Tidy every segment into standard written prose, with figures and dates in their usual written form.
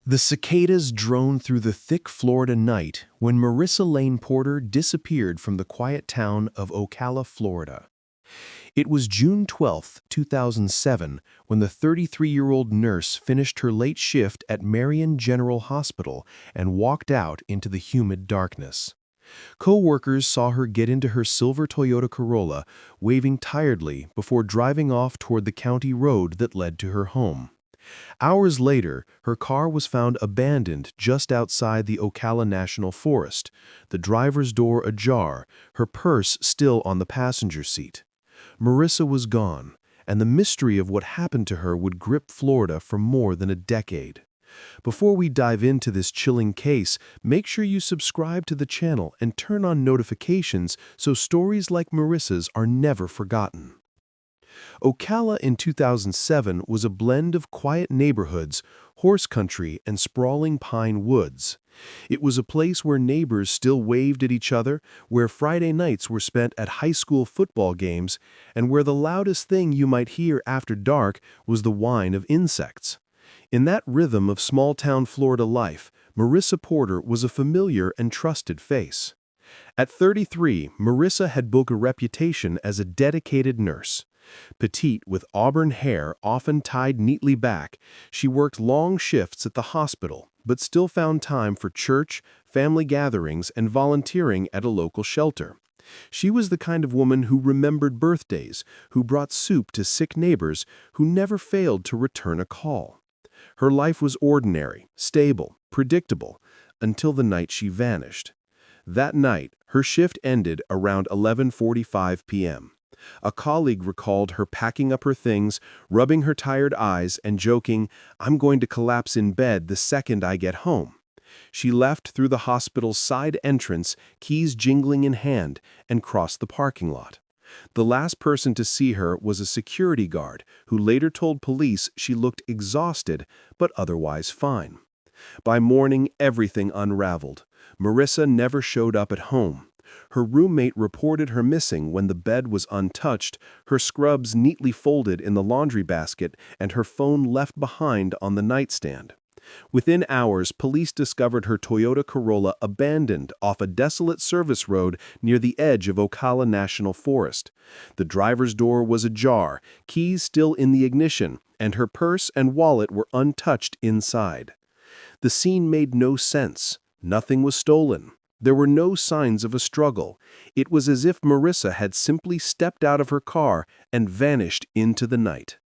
The cicadas droned through the thick Florida night when Marissa Lane Porter disappeared from the quiet town of Ocala, Florida. It was June 12, 2007, when the 33-year-old nurse finished her late shift at Marion General Hospital and walked out into the humid darkness. Co-workers saw her get into her silver Toyota Corolla, waving tiredly before driving off toward the county road that led to her home. Hours later, her car was found abandoned just outside the Ocala National Forest, the driver's door ajar, her purse still on the passenger seat. Marissa was gone, and the mystery of what happened to her would grip Florida for more than a decade. Before we dive into this chilling case, make sure you subscribe to the channel and turn on notifications so stories like Marissa's are never forgotten. Ocala in 2007 was a blend of quiet neighborhoods, horse country, and sprawling pine woods. It was a place where neighbors still waved at each other, where Friday nights were spent at high school football games, and where the loudest thing you might hear after dark was the whine of insects. In that rhythm of small-town Florida life, Marissa Porter was a familiar and trusted face. At 33, Marissa had built a reputation as a dedicated nurse. Petite, with auburn hair often tied neatly back, she worked long shifts at the hospital, but still found time for church, family gatherings, and volunteering at a local shelter. She was the kind of woman who remembered birthdays, who brought soup to sick neighbors, who never failed to return a call. Her life was ordinary, stable, predictable, until the night she vanished. That night, her shift ended around 11:45 p.m. A colleague recalled her packing up her things, rubbing her tired eyes, and joking, "I'm going to collapse in bed the second I get home." She left through the hospital's side entrance, keys jingling in hand, and crossed the parking lot. The last person to see her was a security guard, who later told police she looked exhausted but otherwise fine. By morning, everything unraveled. Marissa never showed up at home. Her roommate reported her missing when the bed was untouched, her scrubs neatly folded in the laundry basket, and her phone left behind on the nightstand. Within hours, police discovered her Toyota Corolla abandoned off a desolate service road near the edge of Ocala National Forest. The driver's door was ajar, keys still in the ignition, and her purse and wallet were untouched inside. The scene made no sense. Nothing was stolen. There were no signs of a struggle. It was as if Marissa had simply stepped out of her car and vanished into the night.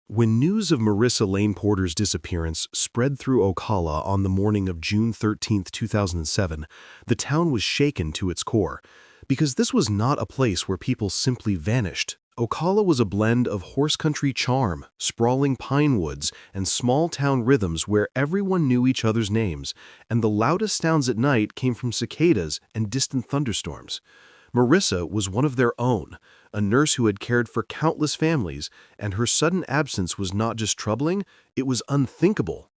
When news of Marissa Lane Porter's disappearance spread through Ocala on the morning of June 13, 2007, the town was shaken to its core. Because this was not a place where people simply vanished. Ocala was a blend of horse country charm, sprawling pine woods, and small-town rhythms where everyone knew each other's names, and the loudest sounds at night came from cicadas and distant thunderstorms. Marissa was one of their own, a nurse who had cared for countless families, and her sudden absence was not just troubling, it was unthinkable.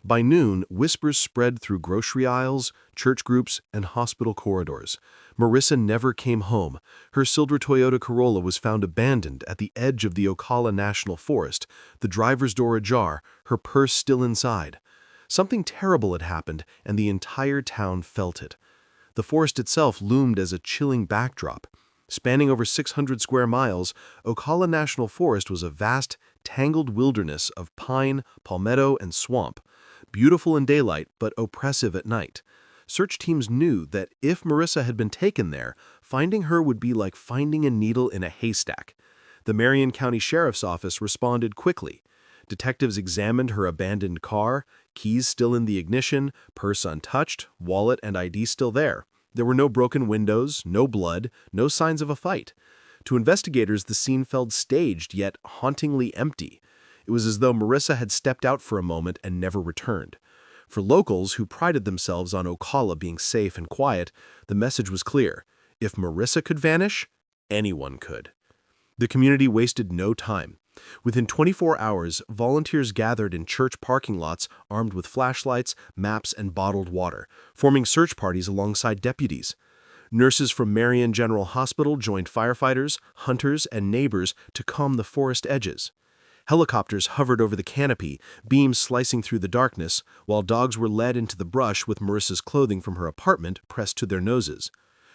By noon, whispers spread through grocery aisles, church groups, and hospital corridors. Marissa never came home. Her silver Toyota Corolla was found abandoned at the edge of the Ocala National Forest, the driver's door ajar, her purse still inside. Something terrible had happened, and the entire town felt it. The forest itself loomed as a chilling backdrop. Spanning over 600 square miles, Ocala National Forest was a vast, tangled wilderness of pine, palmetto, and swamp. Beautiful in daylight, but oppressive at night. Search teams knew that if Marissa had been taken there, finding her would be like finding a needle in a haystack. The Marion County Sheriff's Office responded quickly. Detectives examined her abandoned car, keys still in the ignition, purse untouched, wallet and ID still there. There were no broken windows, no blood, no signs of a fight. To investigators, the scene felt staged yet hauntingly empty. It was as though Marissa had stepped out for a moment and never returned. For locals who prided themselves on Ocala being safe and quiet, the message was clear. If Marissa could vanish, anyone could. The community wasted no time. Within 24 hours, volunteers gathered in church parking lots armed with flashlights, maps, and bottled water, forming search parties alongside deputies. Nurses from Marion General Hospital joined firefighters, hunters, and neighbors to comb the forest edges. Helicopters hovered over the canopy, beams slicing through the darkness, while dogs were led into the brush with Marissa's clothing from her apartment pressed to their noses.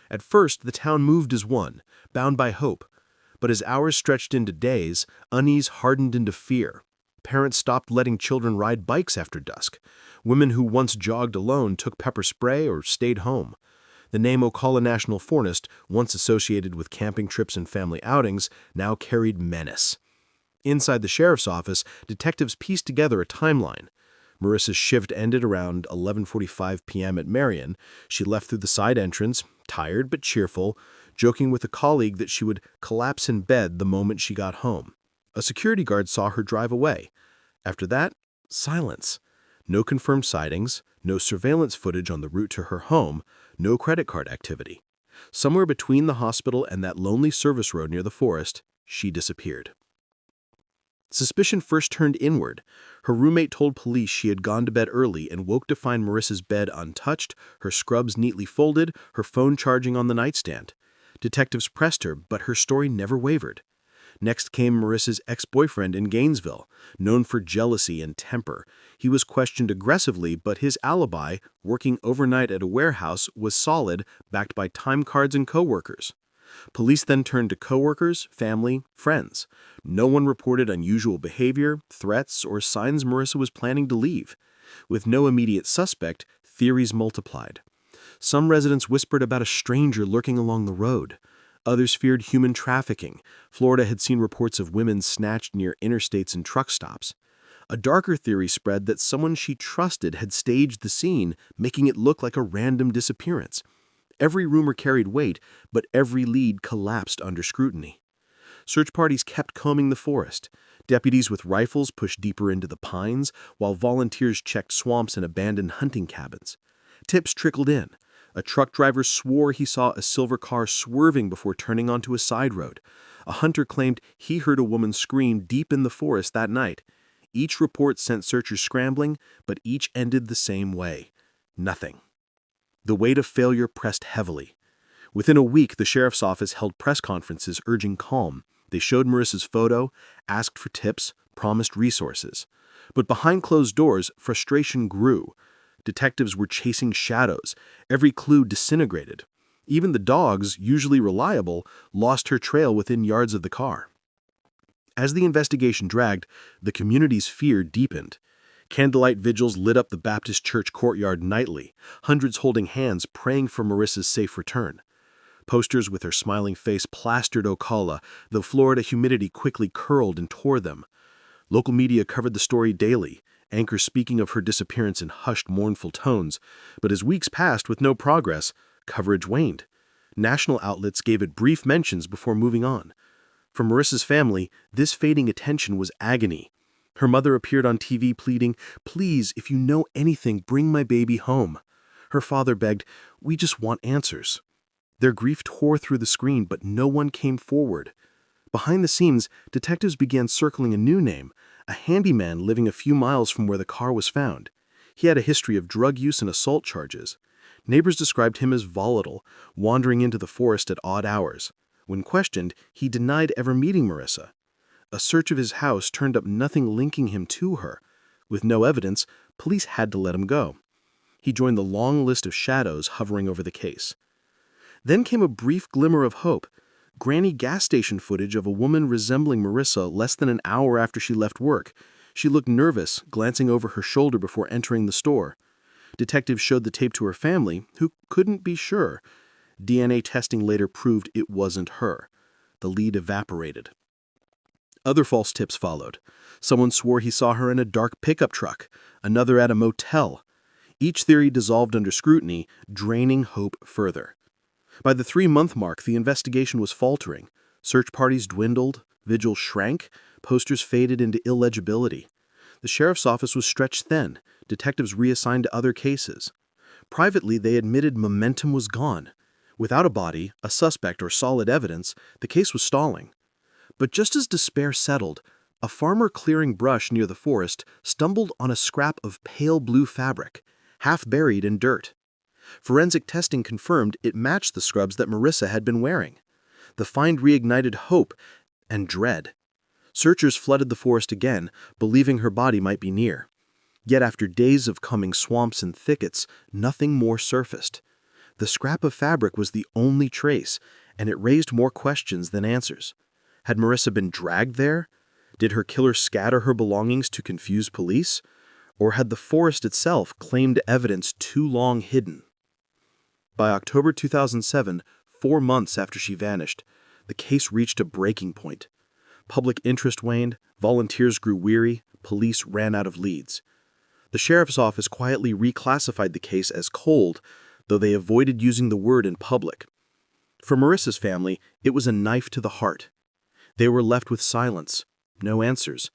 At first, the town moved as one, bound by hope. But as hours stretched into days, unease hardened into fear. Parents stopped letting children ride bikes after dusk. Women who once jogged alone took pepper spray or stayed home. The name Ocala National Forest, once associated with camping trips and family outings, now carried menace. Inside the sheriff's office, detectives pieced together a timeline. Marissa's shift ended around 11:45 p.m. at Marion. She left through the side entrance, tired but cheerful, joking with a colleague that she would collapse in bed the moment she got home. A security guard saw her drive away. After that, silence. No confirmed sightings, no surveillance footage on the route to her home, no credit card activity. Somewhere between the hospital and that lonely service road near the forest, she disappeared. Suspicion first turned inward. Her roommate told police she had gone to bed early and woke to find Marissa's bed untouched, her scrubs neatly folded, her phone charging on the nightstand. Detectives pressed her, but her story never wavered. Next came Marissa's ex-boyfriend in Gainesville, known for jealousy and temper. He was questioned aggressively, but his alibi, working overnight at a warehouse, was solid, backed by time cards and coworkers. Police then turned to coworkers, family, friends. No one reported unusual behavior, threats, or signs Marissa was planning to leave. With no immediate suspect, theories multiplied. Some residents whispered about a stranger lurking along the road. Others feared human trafficking. Florida had seen reports of women snatched near interstates and truck stops. A darker theory spread that someone she trusted had staged the scene, making it look like a random disappearance. Every rumor carried weight, but every lead collapsed under scrutiny. Search parties kept combing the forest. Deputies with rifles pushed deeper into the pines, while volunteers checked swamps and abandoned hunting cabins. Tips trickled in. A truck driver swore he saw a silver car swerving before turning onto a side road. A hunter claimed he heard a woman scream deep in the forest that night. Each report sent searchers scrambling, but each ended the same way: nothing. The weight of failure pressed heavily. Within a week, the sheriff's office held press conferences urging calm. They showed Marissa's photo, asked for tips, promised resources. But behind closed doors, frustration grew. Detectives were chasing shadows. Every clue disintegrated. Even the dogs, usually reliable, lost her trail within yards of the car. As the investigation dragged, the community's fear deepened. Candlelight vigils lit up the Baptist church courtyard nightly, hundreds holding hands praying for Marissa's safe return. Posters with her smiling face plastered Ocala, the Florida humidity quickly curled and tore them. Local media covered the story daily, anchors speaking of her disappearance in hushed, mournful tones. But as weeks passed with no progress, coverage waned. National outlets gave it brief mentions before moving on. For Marissa's family, this fading attention was agony. Her mother appeared on TV pleading, "Please, if you know anything, bring my baby home." Her father begged, "We just want answers." Their grief tore through the screen, but no one came forward. Behind the scenes, detectives began circling a new name, a handyman living a few miles from where the car was found. He had a history of drug use and assault charges. Neighbors described him as volatile, wandering into the forest at odd hours. When questioned, he denied ever meeting Marissa. A search of his house turned up nothing linking him to her. With no evidence, police had to let him go. He joined the long list of shadows hovering over the case. Then came a brief glimmer of hope. Grainy gas station footage of a woman resembling Marissa less than an hour after she left work. She looked nervous, glancing over her shoulder before entering the store. Detectives showed the tape to her family, who couldn't be sure. DNA testing later proved it wasn't her. The lead evaporated. Other false tips followed. Someone swore he saw her in a dark pickup truck, another at a motel. Each theory dissolved under scrutiny, draining hope further. By the 3-month mark, the investigation was faltering. Search parties dwindled, vigils shrank, posters faded into illegibility. The sheriff's office was stretched thin, detectives reassigned to other cases. Privately, they admitted momentum was gone. Without a body, a suspect, or solid evidence, the case was stalling. But just as despair settled, a farmer clearing brush near the forest stumbled on a scrap of pale blue fabric, half buried in dirt. Forensic testing confirmed it matched the scrubs that Marissa had been wearing. The find reignited hope and dread. Searchers flooded the forest again, believing her body might be near. Yet after days of combing swamps and thickets, nothing more surfaced. The scrap of fabric was the only trace, and it raised more questions than answers. Had Marissa been dragged there? Did her killer scatter her belongings to confuse police? Or had the forest itself claimed evidence too long hidden? By October 2007, 4 months after she vanished, the case reached a breaking point. Public interest waned, volunteers grew weary, police ran out of leads. The sheriff's office quietly reclassified the case as cold, though they avoided using the word in public. For Marissa's family, it was a knife to the heart. They were left with silence, no answers,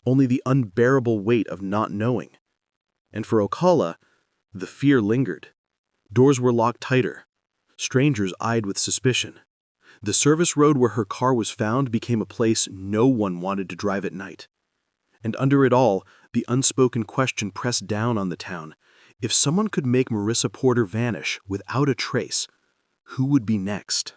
only the unbearable weight of not knowing. And for Ocala, the fear lingered. Doors were locked tighter. Strangers eyed with suspicion. The service road where her car was found became a place no one wanted to drive at night. And under it all, the unspoken question pressed down on the town. If someone could make Marissa Porter vanish without a trace, who would be next?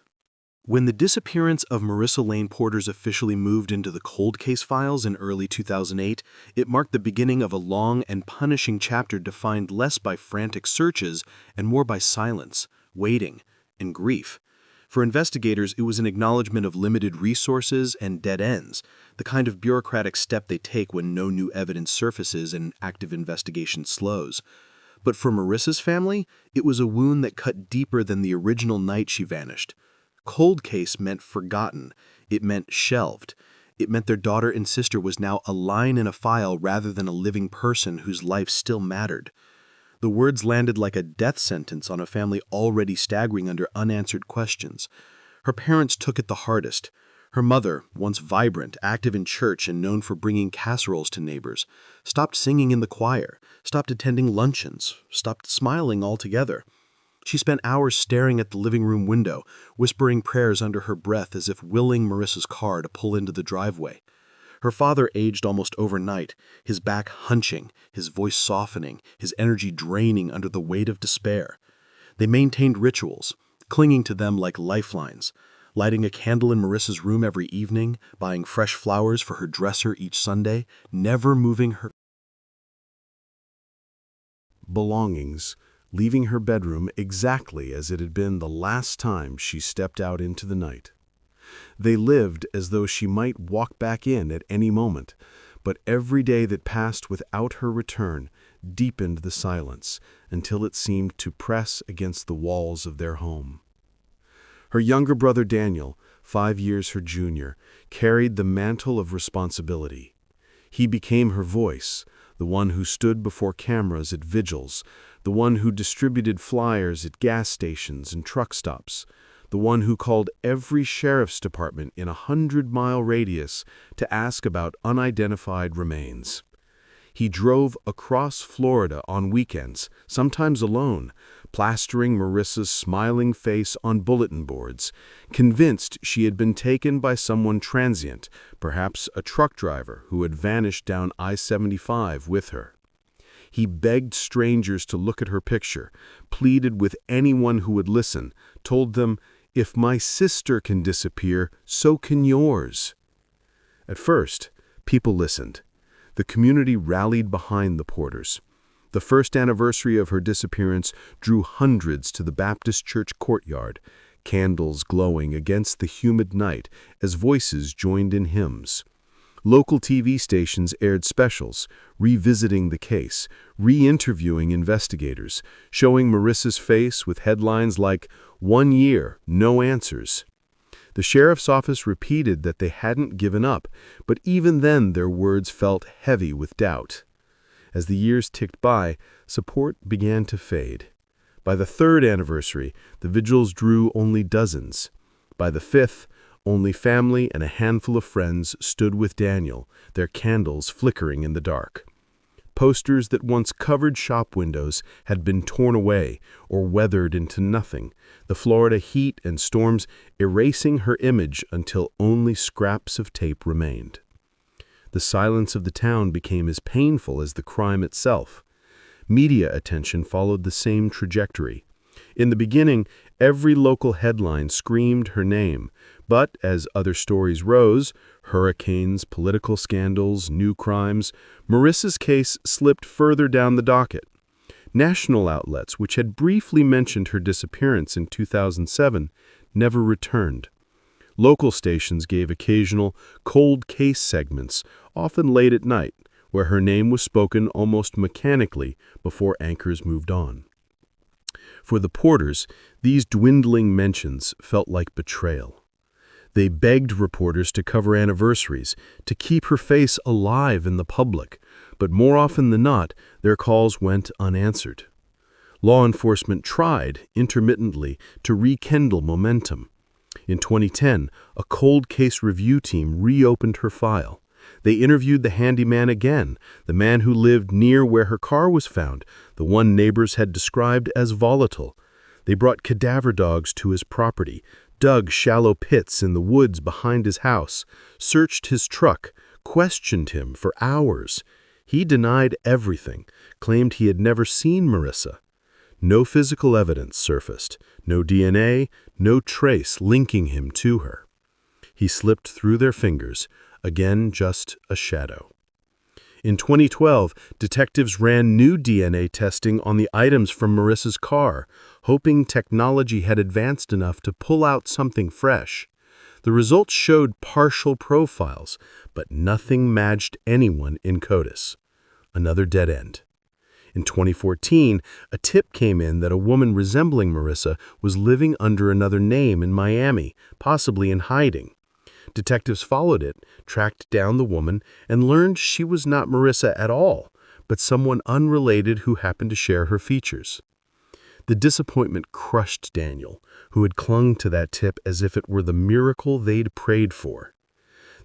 When the disappearance of Marissa Lane Porter's officially moved into the cold case files in early 2008, it marked the beginning of a long and punishing chapter defined less by frantic searches and more by silence, waiting, and grief. For investigators, it was an acknowledgement of limited resources and dead ends, the kind of bureaucratic step they take when no new evidence surfaces and active investigation slows. But for Marissa's family, it was a wound that cut deeper than the original night she vanished. Cold case meant forgotten. It meant shelved. It meant their daughter and sister was now a line in a file rather than a living person whose life still mattered. The words landed like a death sentence on a family already staggering under unanswered questions. Her parents took it the hardest. Her mother, once vibrant, active in church and known for bringing casseroles to neighbors, stopped singing in the choir, stopped attending luncheons, stopped smiling altogether. She spent hours staring at the living room window, whispering prayers under her breath as if willing Marissa's car to pull into the driveway. Her father aged almost overnight, his back hunching, his voice softening, his energy draining under the weight of despair. They maintained rituals, clinging to them like lifelines, lighting a candle in Marissa's room every evening, buying fresh flowers for her dresser each Sunday, never moving her belongings, leaving her bedroom exactly as it had been the last time she stepped out into the night. They lived as though she might walk back in at any moment, but every day that passed without her return deepened the silence until it seemed to press against the walls of their home. Her younger brother Daniel, 5 years her junior, carried the mantle of responsibility. He became her voice, the one who stood before cameras at vigils, the one who distributed flyers at gas stations and truck stops, the one who called every sheriff's department in a 100-mile radius to ask about unidentified remains. He drove across Florida on weekends, sometimes alone, plastering Marissa's smiling face on bulletin boards, convinced she had been taken by someone transient, perhaps a truck driver who had vanished down I-75 with her. He begged strangers to look at her picture, pleaded with anyone who would listen, told them, "If my sister can disappear, so can yours." At first, people listened. The community rallied behind the Porters. The first anniversary of her disappearance drew hundreds to the Baptist church courtyard, candles glowing against the humid night as voices joined in hymns. Local TV stations aired specials, revisiting the case, re-interviewing investigators, showing Marissa's face with headlines like, "1 year, no answers." The sheriff's office repeated that they hadn't given up, but even then their words felt heavy with doubt. As the years ticked by, support began to fade. By the 3rd anniversary, the vigils drew only dozens. By the 5th, only family and a handful of friends stood with Daniel, their candles flickering in the dark. Posters that once covered shop windows had been torn away or weathered into nothing, the Florida heat and storms erasing her image until only scraps of tape remained. The silence of the town became as painful as the crime itself. Media attention followed the same trajectory. In the beginning, every local headline screamed her name, But as other stories rose, hurricanes, political scandals, new crimes, Marissa's case slipped further down the docket. National outlets, which had briefly mentioned her disappearance in 2007, never returned. Local stations gave occasional cold case segments, often late at night, where her name was spoken almost mechanically before anchors moved on. For the Porters, these dwindling mentions felt like betrayal. They begged reporters to cover anniversaries, to keep her face alive in the public, but more often than not, their calls went unanswered. Law enforcement tried, intermittently, to rekindle momentum. In 2010, a cold case review team reopened her file. They interviewed the handyman again, the man who lived near where her car was found, the one neighbors had described as volatile. They brought cadaver dogs to his property, dug shallow pits in the woods behind his house, searched his truck, questioned him for hours. He denied everything, claimed he had never seen Marissa. No physical evidence surfaced, no DNA, no trace linking him to her. He slipped through their fingers, again just a shadow. In 2012, detectives ran new DNA testing on the items from Marissa's car, hoping technology had advanced enough to pull out something fresh. The results showed partial profiles, but nothing matched anyone in CODIS. Another dead end. In 2014, a tip came in that a woman resembling Marissa was living under another name in Miami, possibly in hiding. Detectives followed it, tracked down the woman, and learned she was not Marissa at all, but someone unrelated who happened to share her features. The disappointment crushed Daniel, who had clung to that tip as if it were the miracle they'd prayed for.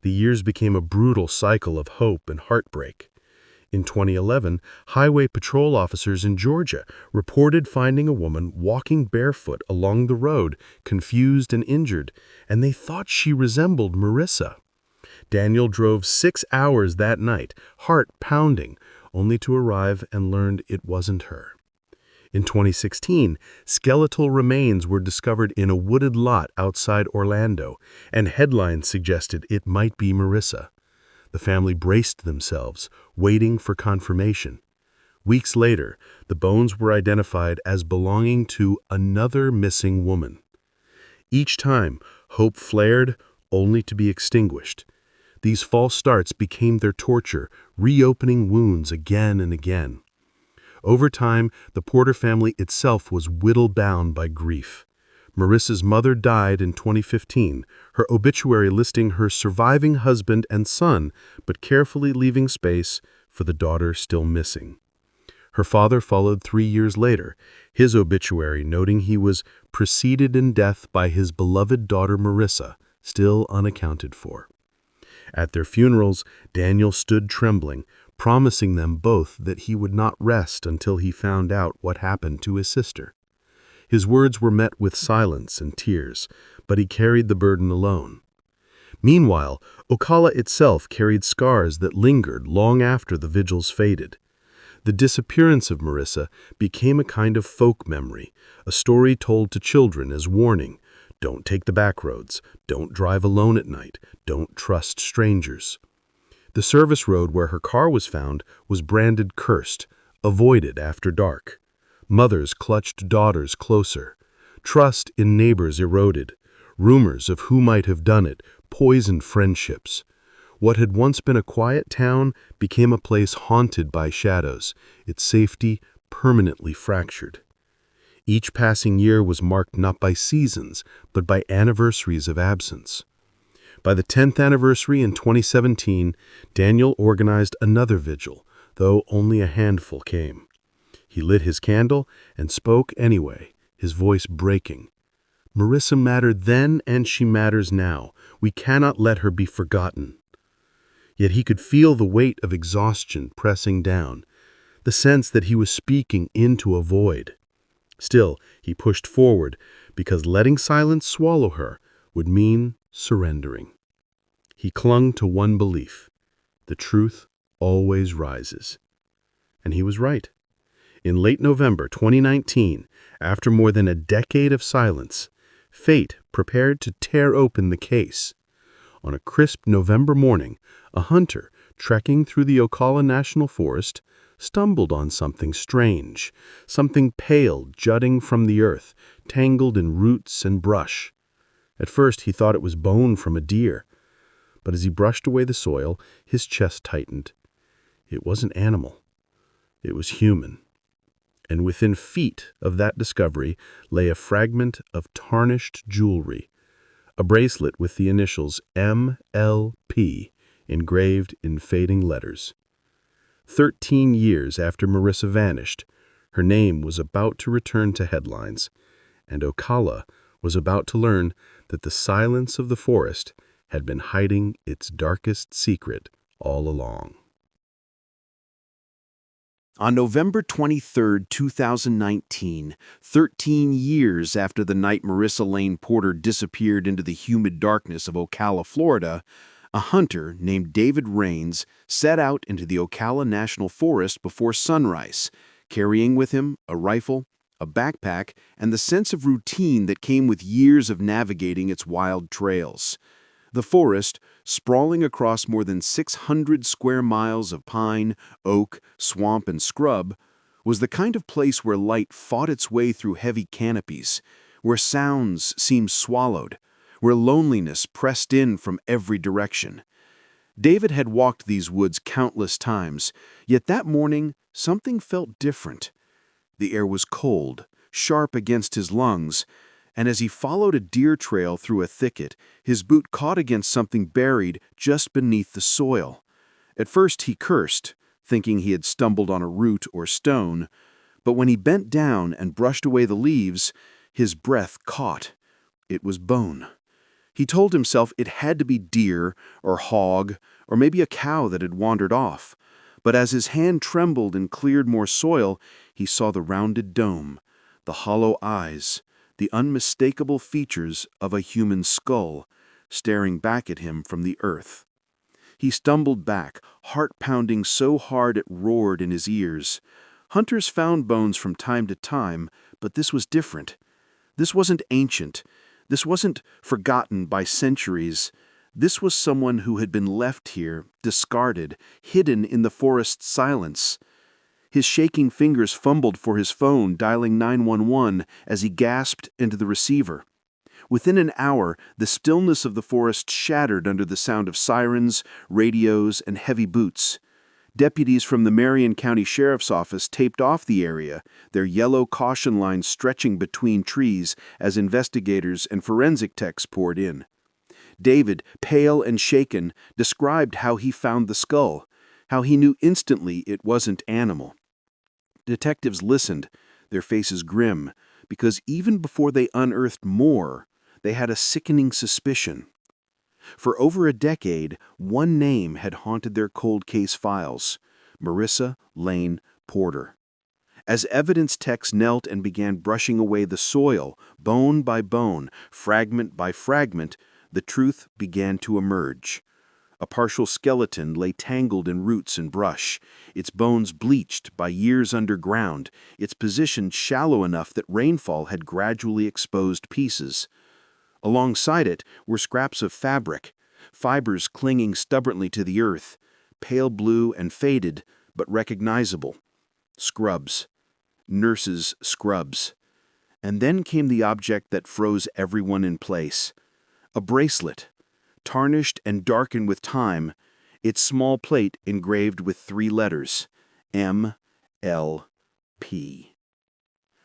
The years became a brutal cycle of hope and heartbreak. In 2011, highway patrol officers in Georgia reported finding a woman walking barefoot along the road, confused and injured, and they thought she resembled Marissa. Daniel drove 6 hours that night, heart pounding, only to arrive and learned it wasn't her. In 2016, skeletal remains were discovered in a wooded lot outside Orlando, and headlines suggested it might be Marissa. The family braced themselves, waiting for confirmation. Weeks later, the bones were identified as belonging to another missing woman. Each time, hope flared, only to be extinguished. These false starts became their torture, reopening wounds again and again. Over time, the Porter family itself was whittle-bound by grief. Marissa's mother died in 2015, her obituary listing her surviving husband and son, but carefully leaving space for the daughter still missing. Her father followed 3 years later, his obituary noting he was preceded in death by his beloved daughter Marissa, still unaccounted for. At their funerals, Daniel stood trembling, promising them both that he would not rest until he found out what happened to his sister. His words were met with silence and tears, but he carried the burden alone. Meanwhile, Ocala itself carried scars that lingered long after the vigils faded. The disappearance of Marissa became a kind of folk memory, a story told to children as warning. Don't take the back roads, don't drive alone at night, don't trust strangers. The service road where her car was found was branded cursed, avoided after dark. Mothers clutched daughters closer. Trust in neighbors eroded. Rumors of who might have done it poisoned friendships. What had once been a quiet town became a place haunted by shadows, its safety permanently fractured. Each passing year was marked not by seasons, but by anniversaries of absence. By the 10th anniversary in 2017, Daniel organized another vigil, though only a handful came. He lit his candle and spoke anyway, his voice breaking. Marissa mattered then and she matters now. We cannot let her be forgotten. Yet he could feel the weight of exhaustion pressing down, the sense that he was speaking into a void. Still, he pushed forward, because letting silence swallow her would mean surrendering. He clung to one belief: the truth always rises. And he was right. In late November 2019, after more than a decade of silence, Fate prepared to tear open the case. On a crisp November morning, a hunter trekking through the Ocala National Forest stumbled on something strange, something pale jutting from the earth, tangled in roots and brush. At first he thought it was bone from a deer, but as he brushed away the soil, his chest tightened. It wasn't animal. It was human. And within feet of that discovery lay a fragment of tarnished jewelry, a bracelet with the initials MLP engraved in fading letters. 13 years after Marissa vanished, her name was about to return to headlines, and Ocala was about to learn that the silence of the forest had been hiding its darkest secret all along. On November 23, 2019, 13 years after the night Marissa Lane Porter disappeared into the humid darkness of Ocala, Florida, a hunter named David Rains set out into the Ocala National Forest before sunrise, carrying with him a rifle, a backpack, and the sense of routine that came with years of navigating its wild trails. The forest, sprawling across more than 600 square miles of pine, oak, swamp, and scrub, was the kind of place where light fought its way through heavy canopies, where sounds seemed swallowed, where loneliness pressed in from every direction. David had walked these woods countless times, yet that morning something felt different. The air was cold, sharp against his lungs, and as he followed a deer trail through a thicket, his boot caught against something buried just beneath the soil. At first he cursed, thinking he had stumbled on a root or stone, but when he bent down and brushed away the leaves, his breath caught. It was bone. He told himself it had to be deer or hog or maybe a cow that had wandered off, but as his hand trembled and cleared more soil, he saw the rounded dome, the hollow eyes, the unmistakable features of a human skull staring back at him from the earth. He stumbled back, heart pounding so hard it roared in his ears. Hunters found bones from time to time, but this was different. This wasn't ancient. This wasn't forgotten by centuries. This was someone who had been left here, discarded, hidden in the forest's silence. His shaking fingers fumbled for his phone, dialing 911 as he gasped into the receiver. Within an hour, the stillness of the forest shattered under the sound of sirens, radios, and heavy boots. Deputies from the Marion County Sheriff's Office taped off the area, their yellow caution lines stretching between trees as investigators and forensic techs poured in. David, pale and shaken, described how he found the skull, how he knew instantly it wasn't animal. Detectives listened, their faces grim, because even before they unearthed more, they had a sickening suspicion. For over a decade, one name had haunted their cold case files: Marissa Lane Porter. As evidence techs knelt and began brushing away the soil, bone by bone, fragment by fragment, the truth began to emerge. A partial skeleton lay tangled in roots and brush, its bones bleached by years underground, its position shallow enough that rainfall had gradually exposed pieces. Alongside it were scraps of fabric, fibers clinging stubbornly to the earth, pale blue and faded, but recognizable. Scrubs. Nurses' scrubs. And then came the object that froze everyone in place. A bracelet. Tarnished and darkened with time, its small plate engraved with 3 letters, MLP.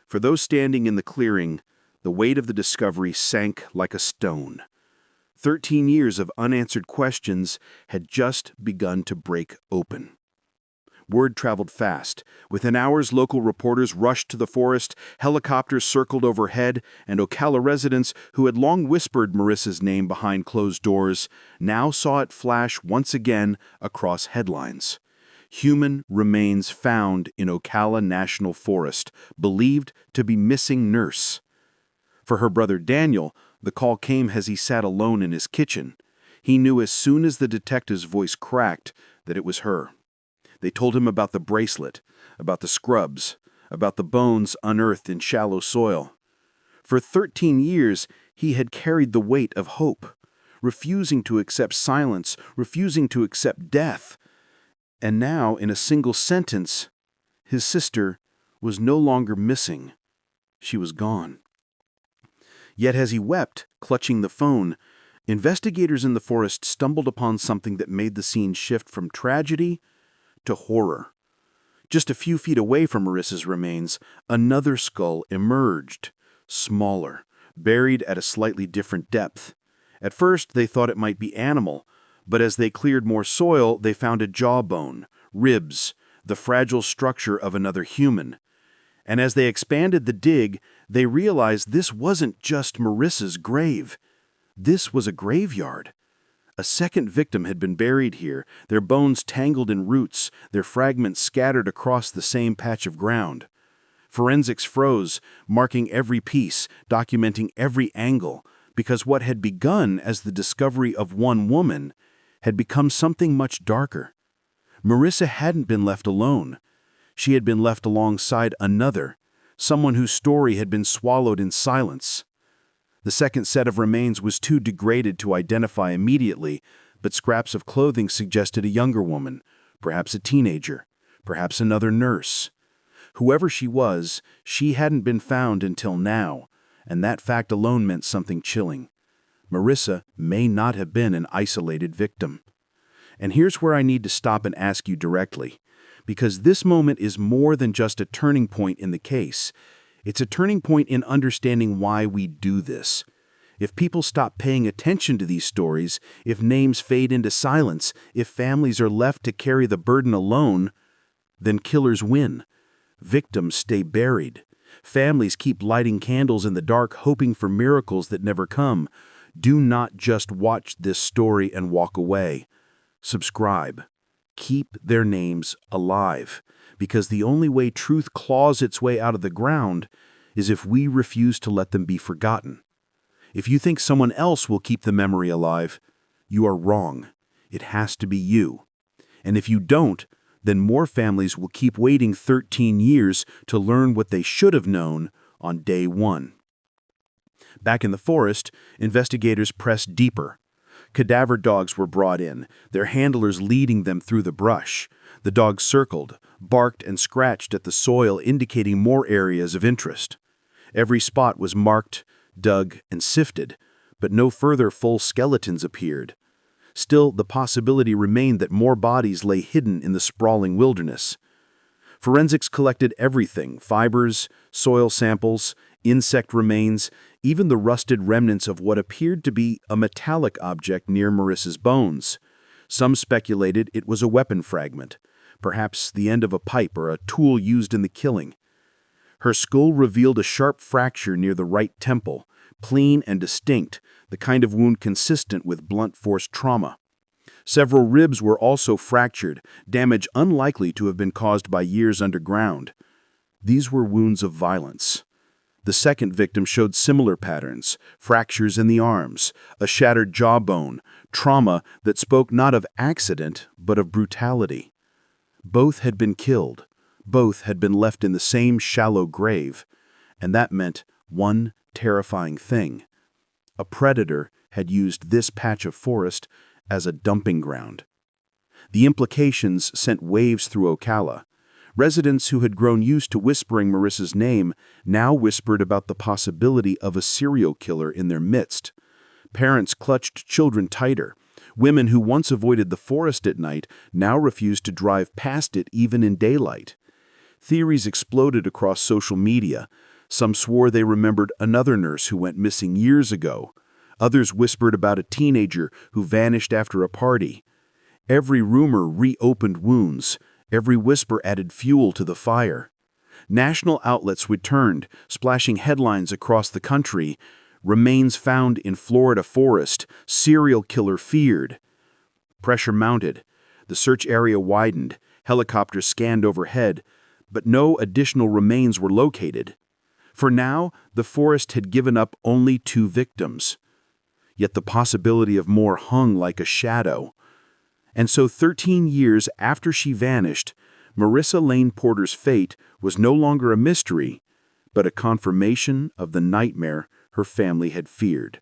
For those standing in the clearing, the weight of the discovery sank like a stone. 13 years of unanswered questions had just begun to break open. Word traveled fast. Within hours, local reporters rushed to the forest, helicopters circled overhead, and Ocala residents who had long whispered Marissa's name behind closed doors now saw it flash once again across headlines. Human remains found in Ocala National Forest, believed to be missing nurse. For her brother Daniel, the call came as he sat alone in his kitchen. He knew as soon as the detective's voice cracked that it was her. They told him about the bracelet, about the scrubs, about the bones unearthed in shallow soil. For 13 years, He had carried the weight of hope, refusing to accept silence, refusing to accept death. And now, in a single sentence, his sister was no longer missing. She was gone. Yet as he wept, clutching the phone, investigators in the forest stumbled upon something that made the scene shift from tragedy to horror. Just a few feet away from Marissa's remains, another skull emerged, smaller, buried at a slightly different depth. At first, they thought it might be animal, but as they cleared more soil, they found a jawbone, ribs, the fragile structure of another human. And as they expanded the dig, they realized this wasn't just Marissa's grave. This was a graveyard. A second victim had been buried here, their bones tangled in roots, their fragments scattered across the same patch of ground. Forensics froze, marking every piece, documenting every angle, because what had begun as the discovery of one woman had become something much darker. Marissa hadn't been left alone. She had been left alongside another, someone whose story had been swallowed in silence. The second set of remains was too degraded to identify immediately, but scraps of clothing suggested a younger woman, perhaps a teenager, perhaps another nurse. Whoever she was, she hadn't been found until now, and that fact alone meant something chilling. Marissa may not have been an isolated victim. And here's where I need to stop and ask you directly, because this moment is more than just a turning point in the case. It's a turning point in understanding why we do this. If people stop paying attention to these stories, if names fade into silence, if families are left to carry the burden alone, then killers win. Victims stay buried. Families keep lighting candles in the dark, hoping for miracles that never come. Do not just watch this story and walk away. Subscribe. Keep their names alive, because the only way truth claws its way out of the ground is if we refuse to let them be forgotten. If you think someone else will keep the memory alive, you are wrong. It has to be you. And if you don't, then more families will keep waiting 13 years to learn what they should have known on day one. Back in the forest, investigators pressed deeper. Cadaver dogs were brought in, their handlers leading them through the brush. The dogs circled, barked, and scratched at the soil, indicating more areas of interest. Every spot was marked, dug, and sifted, but no further full skeletons appeared. Still, the possibility remained that more bodies lay hidden in the sprawling wilderness. Forensics collected everything: fibers, soil samples, insect remains, even the rusted remnants of what appeared to be a metallic object near Marissa's bones. Some speculated it was a weapon fragment, perhaps the end of a pipe or a tool used in the killing. Her skull revealed a sharp fracture near the right temple, clean and distinct, the kind of wound consistent with blunt force trauma. Several ribs were also fractured, damage unlikely to have been caused by years underground. These were wounds of violence. The second victim showed similar patterns: fractures in the arms, a shattered jawbone, trauma that spoke not of accident but of brutality. Both had been killed. Both had been left in the same shallow grave. And that meant one terrifying thing. A predator had used this patch of forest as a dumping ground. The implications sent waves through Ocala. Residents who had grown used to whispering Marissa's name now whispered about the possibility of a serial killer in their midst. Parents clutched children tighter. Women who once avoided the forest at night now refused to drive past it even in daylight. Theories exploded across social media. Some swore they remembered another nurse who went missing years ago. Others whispered about a teenager who vanished after a party. Every rumor reopened wounds. Every whisper added fuel to the fire. National outlets returned, splashing headlines across the country. Remains found in Florida forest. Serial killer feared. Pressure mounted. The search area widened. Helicopters scanned overhead, but no additional remains were located. For now, the forest had given up only 2 victims. Yet the possibility of more hung like a shadow. And so 13 years after she vanished, Marissa Lane Porter's fate was no longer a mystery, but a confirmation of the nightmare her family had feared.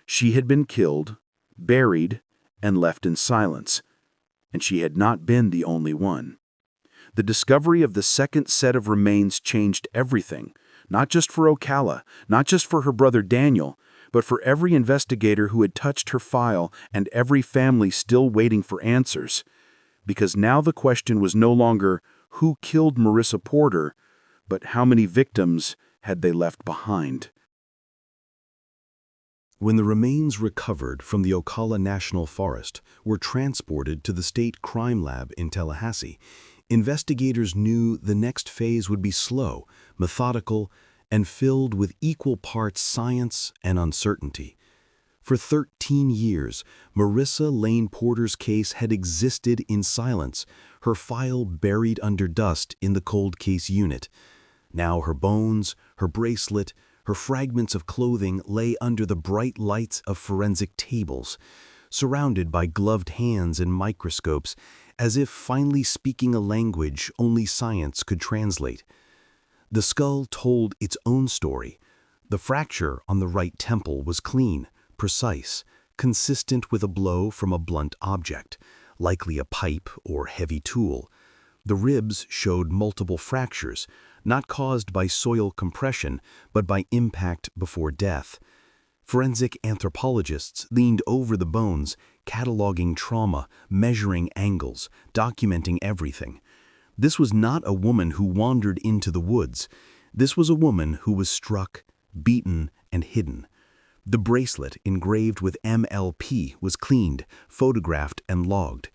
She had been killed, buried, and left in silence, and she had not been the only one. The discovery of the second set of remains changed everything, not just for Ocala, not just for her brother Daniel, but for every investigator who had touched her file and every family still waiting for answers. Because now the question was no longer who killed Marissa Porter, but how many victims had they left behind. When the remains recovered from the Ocala National Forest were transported to the State Crime Lab in Tallahassee, investigators knew the next phase would be slow, methodical, and filled with equal parts science and uncertainty. For 13 years, Marissa Lane Porter's case had existed in silence, her file buried under dust in the cold case unit. Now her bones, her bracelet, her fragments of clothing lay under the bright lights of forensic tables, surrounded by gloved hands and microscopes, as if finally speaking a language only science could translate. The skull told its own story. The fracture on the right temple was clean, precise, consistent with a blow from a blunt object, likely a pipe or heavy tool. The ribs showed multiple fractures, not caused by soil compression, but by impact before death. Forensic anthropologists leaned over the bones, cataloging trauma, measuring angles, documenting everything. This was not a woman who wandered into the woods. This was a woman who was struck, beaten, and hidden. The bracelet engraved with MLP was cleaned, photographed, and logged.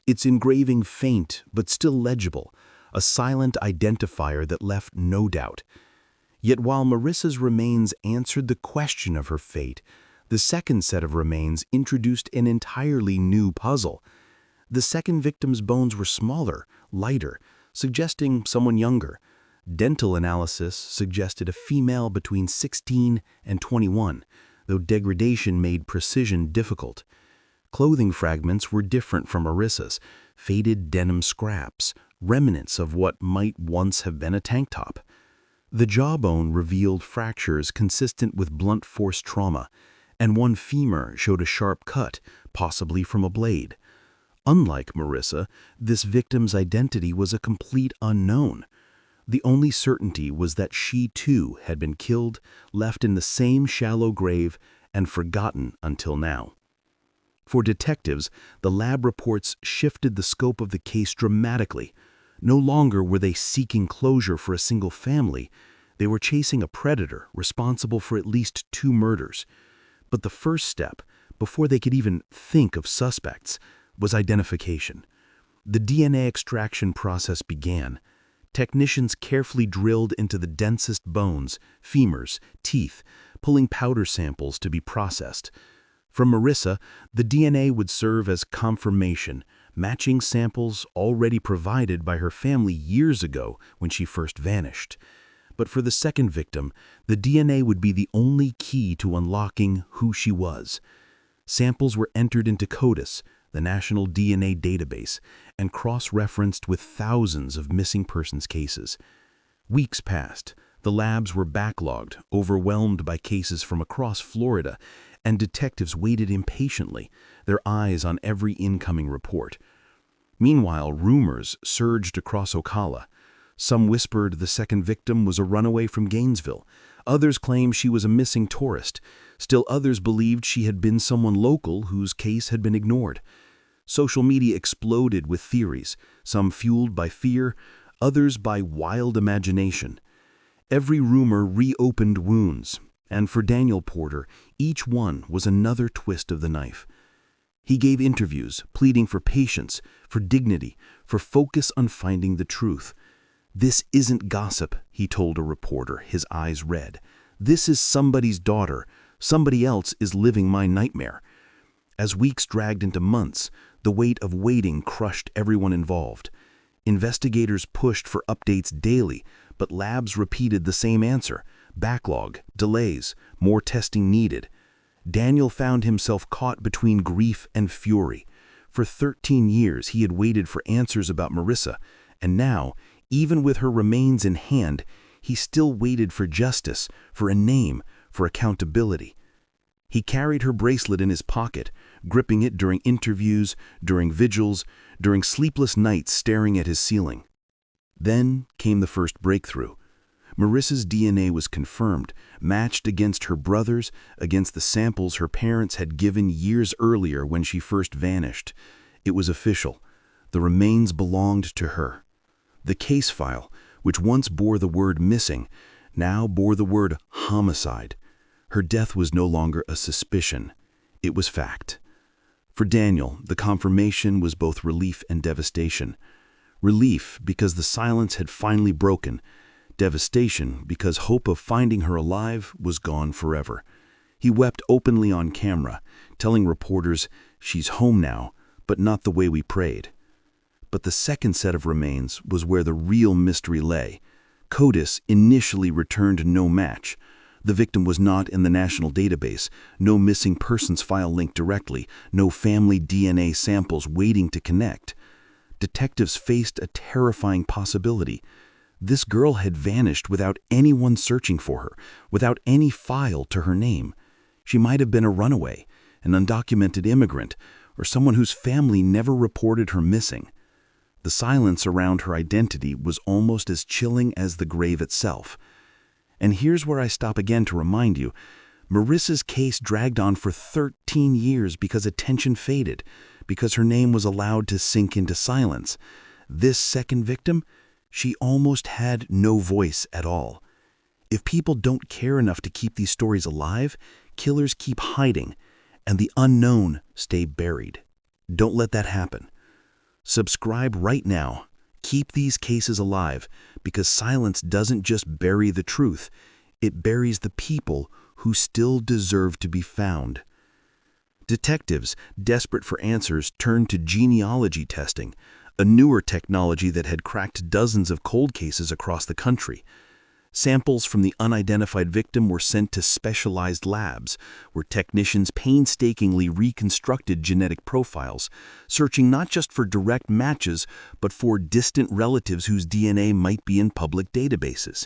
Its engraving faint but still legible, a silent identifier that left no doubt. Yet while Marissa's remains answered the question of her fate, the second set of remains introduced an entirely new puzzle. The second victim's bones were smaller, lighter, suggesting someone younger. Dental analysis suggested a female between 16 and 21, though degradation made precision difficult. Clothing fragments were different from Marissa's, faded denim scraps, remnants of what might once have been a tank top. The jawbone revealed fractures consistent with blunt force trauma, and one femur showed a sharp cut, possibly from a blade. Unlike Marissa, this victim's identity was a complete unknown. The only certainty was that she too had been killed, left in the same shallow grave, and forgotten until now. For detectives, the lab reports shifted the scope of the case dramatically. No longer were they seeking closure for a single family. They were chasing a predator responsible for at least 2 murders. But the first step, before they could even think of suspects, was identification. The DNA extraction process began. Technicians carefully drilled into the densest bones, femurs, teeth, pulling powder samples to be processed. From Marissa, the DNA would serve as confirmation, matching samples already provided by her family years ago when she first vanished. But for the second victim, the DNA would be the only key to unlocking who she was. Samples were entered into CODIS, the National DNA Database, and cross-referenced with thousands of missing persons cases. Weeks passed. The labs were backlogged, overwhelmed by cases from across Florida, and detectives waited impatiently, their eyes on every incoming report. Meanwhile, rumors surged across Ocala. Some whispered the second victim was a runaway from Gainesville. Others claimed she was a missing tourist. Still others believed she had been someone local whose case had been ignored. Social media exploded with theories, some fueled by fear, others by wild imagination. Every rumor reopened wounds, and for Daniel Porter, each one was another twist of the knife. He gave interviews, pleading for patience, for dignity, for focus on finding the truth. "This isn't gossip," he told a reporter, his eyes red. "This is somebody's daughter. Somebody else is living my nightmare." As weeks dragged into months, the weight of waiting crushed everyone involved. Investigators pushed for updates daily, but labs repeated the same answer: backlog, delays, more testing needed. Daniel found himself caught between grief and fury. For 13 years he had waited for answers about Marissa, and now, even with her remains in hand, he still waited for justice, for a name, for accountability. He carried her bracelet in his pocket, gripping it during interviews, during vigils, during sleepless nights staring at his ceiling. Then came the first breakthrough. Marissa's DNA was confirmed, matched against her brother's, against the samples her parents had given years earlier when she first vanished. It was official. The remains belonged to her. The case file, which once bore the word missing, now bore the word homicide. Her death was no longer a suspicion. It was fact. For Daniel, the confirmation was both relief and devastation. Relief because the silence had finally broken. Devastation because hope of finding her alive was gone forever. He wept openly on camera, telling reporters, "She's home now, but not the way we prayed." But the second set of remains was where the real mystery lay. CODIS initially returned no match. The victim was not in the national database, no missing persons file linked directly, no family DNA samples waiting to connect. Detectives faced a terrifying possibility. This girl had vanished without anyone searching for her, without any file to her name. She might have been a runaway, an undocumented immigrant, or someone whose family never reported her missing. The silence around her identity was almost as chilling as the grave itself. And here's where I stop again to remind you, Marissa's case dragged on for 13 years because attention faded, because her name was allowed to sink into silence. This second victim, she almost had no voice at all. If people don't care enough to keep these stories alive, killers keep hiding, and the unknown stay buried. Don't let that happen. Subscribe right now. Keep these cases alive, because silence doesn't just bury the truth, it buries the people who still deserve to be found. Detectives, desperate for answers, turned to genealogy testing, a newer technology that had cracked dozens of cold cases across the country. Samples from the unidentified victim were sent to specialized labs, where technicians painstakingly reconstructed genetic profiles, searching not just for direct matches, but for distant relatives whose DNA might be in public databases.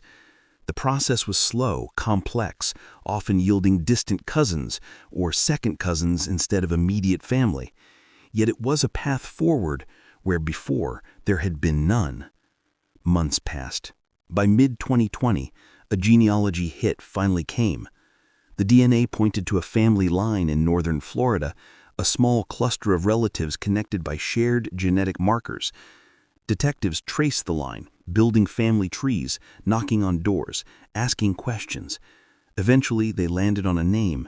The process was slow, complex, often yielding distant cousins or second cousins instead of immediate family. Yet it was a path forward where before there had been none. Months passed. By mid-2020, a genealogy hit finally came. The DNA pointed to a family line in northern Florida, a small cluster of relatives connected by shared genetic markers. Detectives traced the line, building family trees, knocking on doors, asking questions. Eventually, they landed on a name.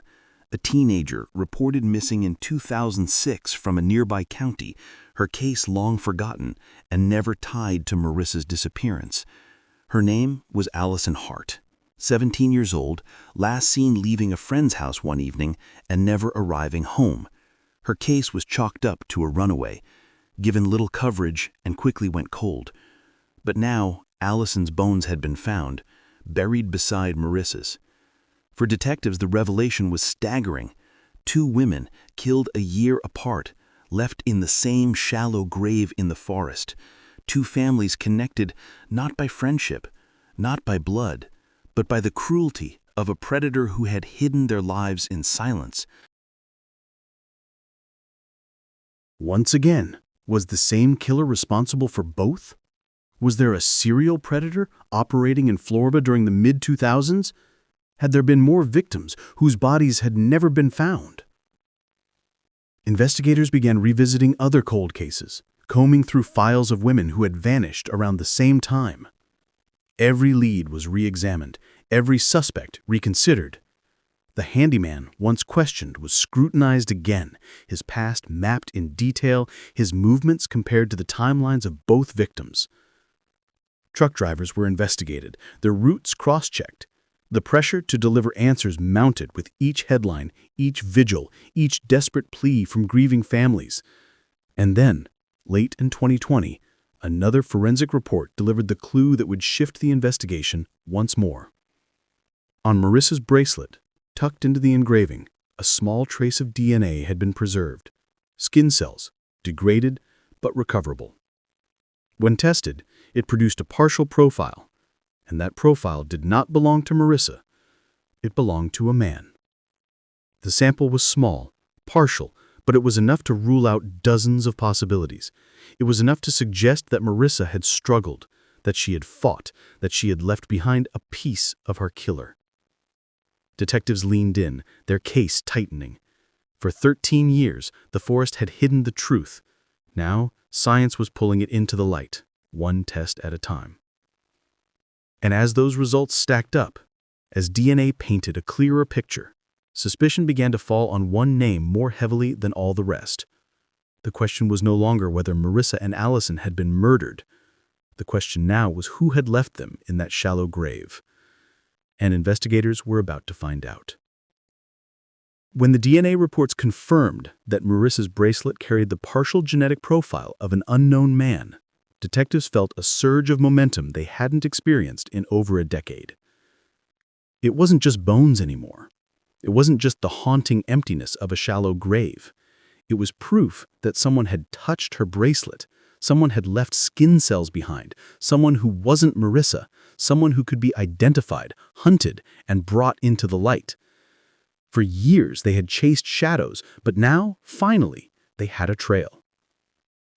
A teenager reported missing in 2006 from a nearby county, her case long forgotten and never tied to Marissa's disappearance. Her name was Allison Hart, 17 years old, last seen leaving a friend's house one evening and never arriving home. Her case was chalked up to a runaway, given little coverage and quickly went cold. But now, Allison's bones had been found, buried beside Marissa's. For detectives, the revelation was staggering. 2 women, killed a year apart, left in the same shallow grave in the forest. 2 families connected not by friendship, not by blood, but by the cruelty of a predator who had hidden their lives in silence. Once again, was the same killer responsible for both? Was there a serial predator operating in Florida during the mid-2000s? Had there been more victims whose bodies had never been found? Investigators began revisiting other cold cases, combing through files of women who had vanished around the same time. Every lead was re-examined, every suspect reconsidered. The handyman, once questioned, was scrutinized again, his past mapped in detail, his movements compared to the timelines of both victims. Truck drivers were investigated, their routes cross-checked. The pressure to deliver answers mounted with each headline, each vigil, each desperate plea from grieving families. And then, late in 2020, another forensic report delivered the clue that would shift the investigation once more. On Marissa's bracelet, tucked into the engraving, a small trace of DNA had been preserved. Skin cells, degraded but recoverable. When tested, it produced a partial profile, and that profile did not belong to Marissa. It belonged to a man. The sample was small, partial, but it was enough to rule out dozens of possibilities. It was enough to suggest that Marissa had struggled, that she had fought, that she had left behind a piece of her killer. Detectives leaned in, their case tightening. For 13 years, the forest had hidden the truth. Now, science was pulling it into the light, one test at a time. And as those results stacked up, as DNA painted a clearer picture, suspicion began to fall on one name more heavily than all the rest. The question was no longer whether Marissa and Allison had been murdered. The question now was who had left them in that shallow grave. And investigators were about to find out. When the DNA reports confirmed that Marissa's bracelet carried the partial genetic profile of an unknown man, detectives felt a surge of momentum they hadn't experienced in over a decade. It wasn't just bones anymore. It wasn't just the haunting emptiness of a shallow grave. It was proof that someone had touched her bracelet, someone had left skin cells behind, someone who wasn't Marissa, someone who could be identified, hunted, and brought into the light. For years they had chased shadows, but now, finally, they had a trail.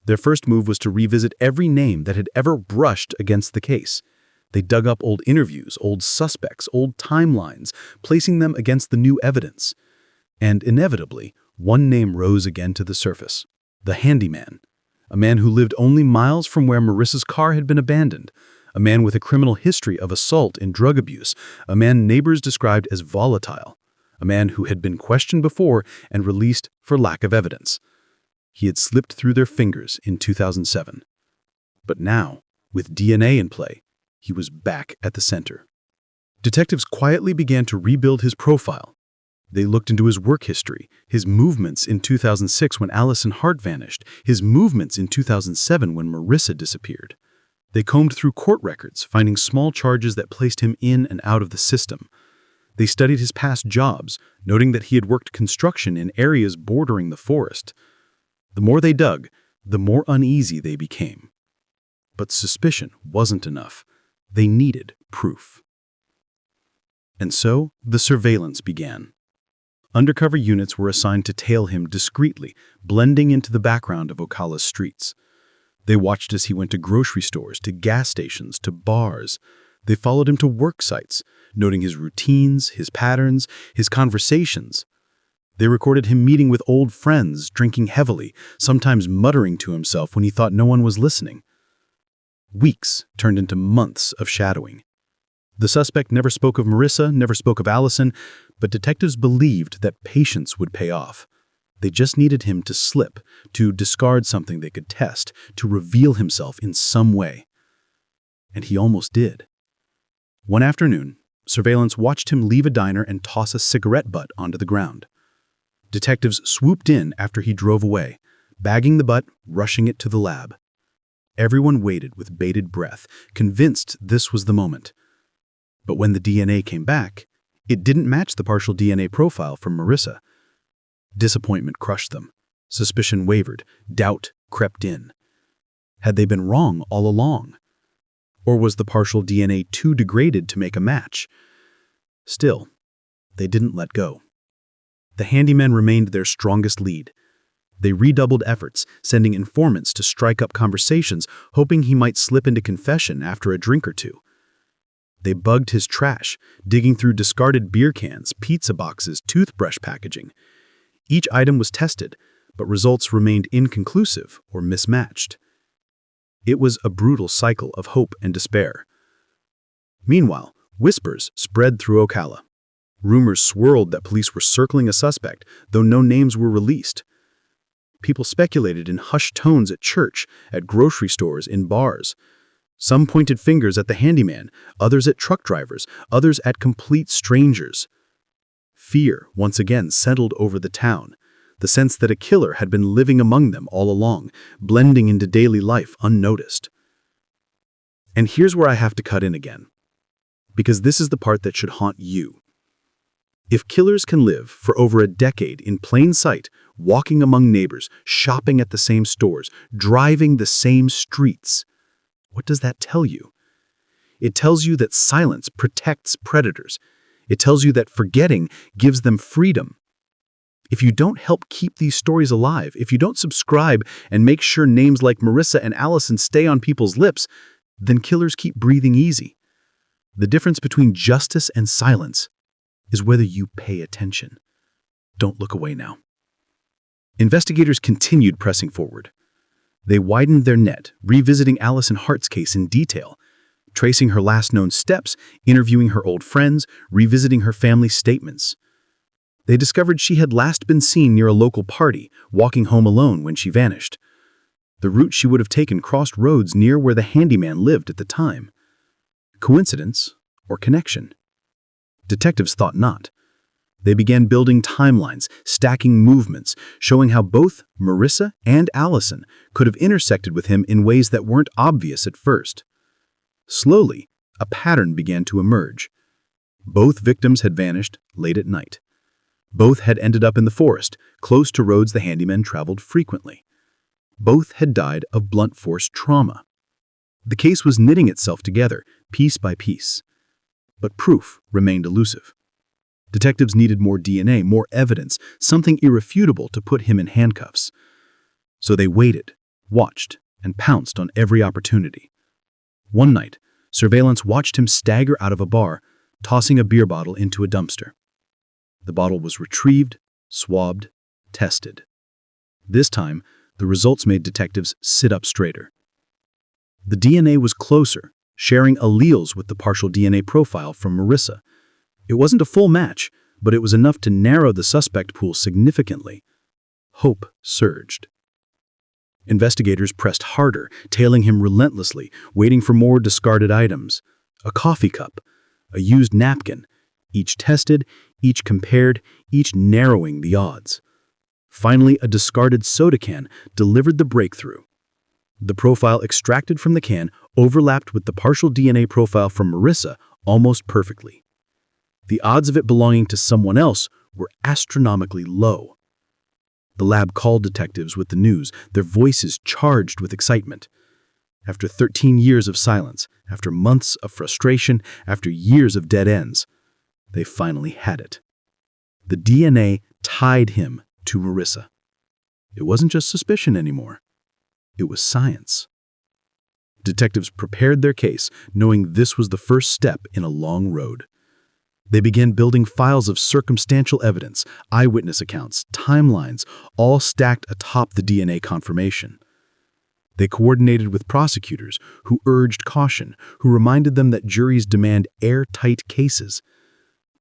Their first move was to revisit every name that had ever brushed against the case. They dug up old interviews, old suspects, old timelines, placing them against the new evidence. And inevitably, one name rose again to the surface: the handyman. A man who lived only miles from where Marissa's car had been abandoned. A man with a criminal history of assault and drug abuse. A man neighbors described as volatile. A man who had been questioned before and released for lack of evidence. He had slipped through their fingers in 2007. But now, with DNA in play, he was back at the center. Detectives quietly began to rebuild his profile. They looked into his work history, his movements in 2006 when Allison Hart vanished, his movements in 2007 when Marissa disappeared. They combed through court records, finding small charges that placed him in and out of the system. They studied his past jobs, noting that he had worked construction in areas bordering the forest. The more they dug, the more uneasy they became. But suspicion wasn't enough. They needed proof. And so, the surveillance began. Undercover units were assigned to tail him discreetly, blending into the background of Ocala's streets. They watched as he went to grocery stores, to gas stations, to bars. They followed him to work sites, noting his routines, his patterns, his conversations. They recorded him meeting with old friends, drinking heavily, sometimes muttering to himself when he thought no one was listening. Weeks turned into months of shadowing. The suspect never spoke of Marissa, never spoke of Allison, but detectives believed that patience would pay off. They just needed him to slip, to discard something they could test, to reveal himself in some way. And he almost did. One afternoon, surveillance watched him leave a diner and toss a cigarette butt onto the ground. Detectives swooped in after he drove away, bagging the butt, rushing it to the lab. Everyone waited with bated breath, convinced this was the moment. But when the DNA came back, it didn't match the partial DNA profile from Marissa. Disappointment crushed them. Suspicion wavered. Doubt crept in. Had they been wrong all along? Or was the partial DNA too degraded to make a match? Still, they didn't let go. The handyman remained their strongest lead. They redoubled efforts, sending informants to strike up conversations, hoping he might slip into confession after a drink or two. They bugged his trash, digging through discarded beer cans, pizza boxes, toothbrush packaging. Each item was tested, but results remained inconclusive or mismatched. It was a brutal cycle of hope and despair. Meanwhile, whispers spread through Ocala. Rumors swirled that police were circling a suspect, though no names were released. People speculated in hushed tones at church, at grocery stores, in bars. Some pointed fingers at the handyman, others at truck drivers, others at complete strangers. Fear once again settled over the town, the sense that a killer had been living among them all along, blending into daily life unnoticed. And here's where I have to cut in again, because this is the part that should haunt you. If killers can live for over a decade in plain sight, walking among neighbors, shopping at the same stores, driving the same streets, what does that tell you? It tells you that silence protects predators. It tells you that forgetting gives them freedom. If you don't help keep these stories alive, if you don't subscribe and make sure names like Marissa and Allison stay on people's lips, then killers keep breathing easy. The difference between justice and silence is whether you pay attention. Don't look away now. Investigators continued pressing forward. They widened their net, revisiting Allison Hart's case in detail, tracing her last known steps, interviewing her old friends, revisiting her family's statements. They discovered she had last been seen near a local party, walking home alone when she vanished. The route she would have taken crossed roads near where the handyman lived at the time. Coincidence or connection? Detectives thought not. They began building timelines, stacking movements, showing how both Marissa and Allison could have intersected with him in ways that weren't obvious at first. Slowly, a pattern began to emerge. Both victims had vanished late at night. Both had ended up in the forest, close to roads the handyman traveled frequently. Both had died of blunt force trauma. The case was knitting itself together, piece by piece. But proof remained elusive. Detectives needed more DNA, more evidence, something irrefutable to put him in handcuffs. So they waited, watched, and pounced on every opportunity. One night, surveillance watched him stagger out of a bar, tossing a beer bottle into a dumpster. The bottle was retrieved, swabbed, tested. This time, the results made detectives sit up straighter. The DNA was closer, sharing alleles with the partial DNA profile from Marissa. It wasn't a full match, but it was enough to narrow the suspect pool significantly. Hope surged. Investigators pressed harder, tailing him relentlessly, waiting for more discarded items. A coffee cup, a used napkin, each tested, each compared, each narrowing the odds. Finally, a discarded soda can delivered the breakthrough. The profile extracted from the can overlapped with the partial DNA profile from Marissa almost perfectly. The odds of it belonging to someone else were astronomically low. The lab called detectives with the news, their voices charged with excitement. After 13 years of silence, after months of frustration, after years of dead ends, they finally had it. The DNA tied him to Marissa. It wasn't just suspicion anymore. It was science. Detectives prepared their case, knowing this was the first step in a long road. They began building files of circumstantial evidence, eyewitness accounts, timelines, all stacked atop the DNA confirmation. They coordinated with prosecutors who urged caution, who reminded them that juries demand airtight cases.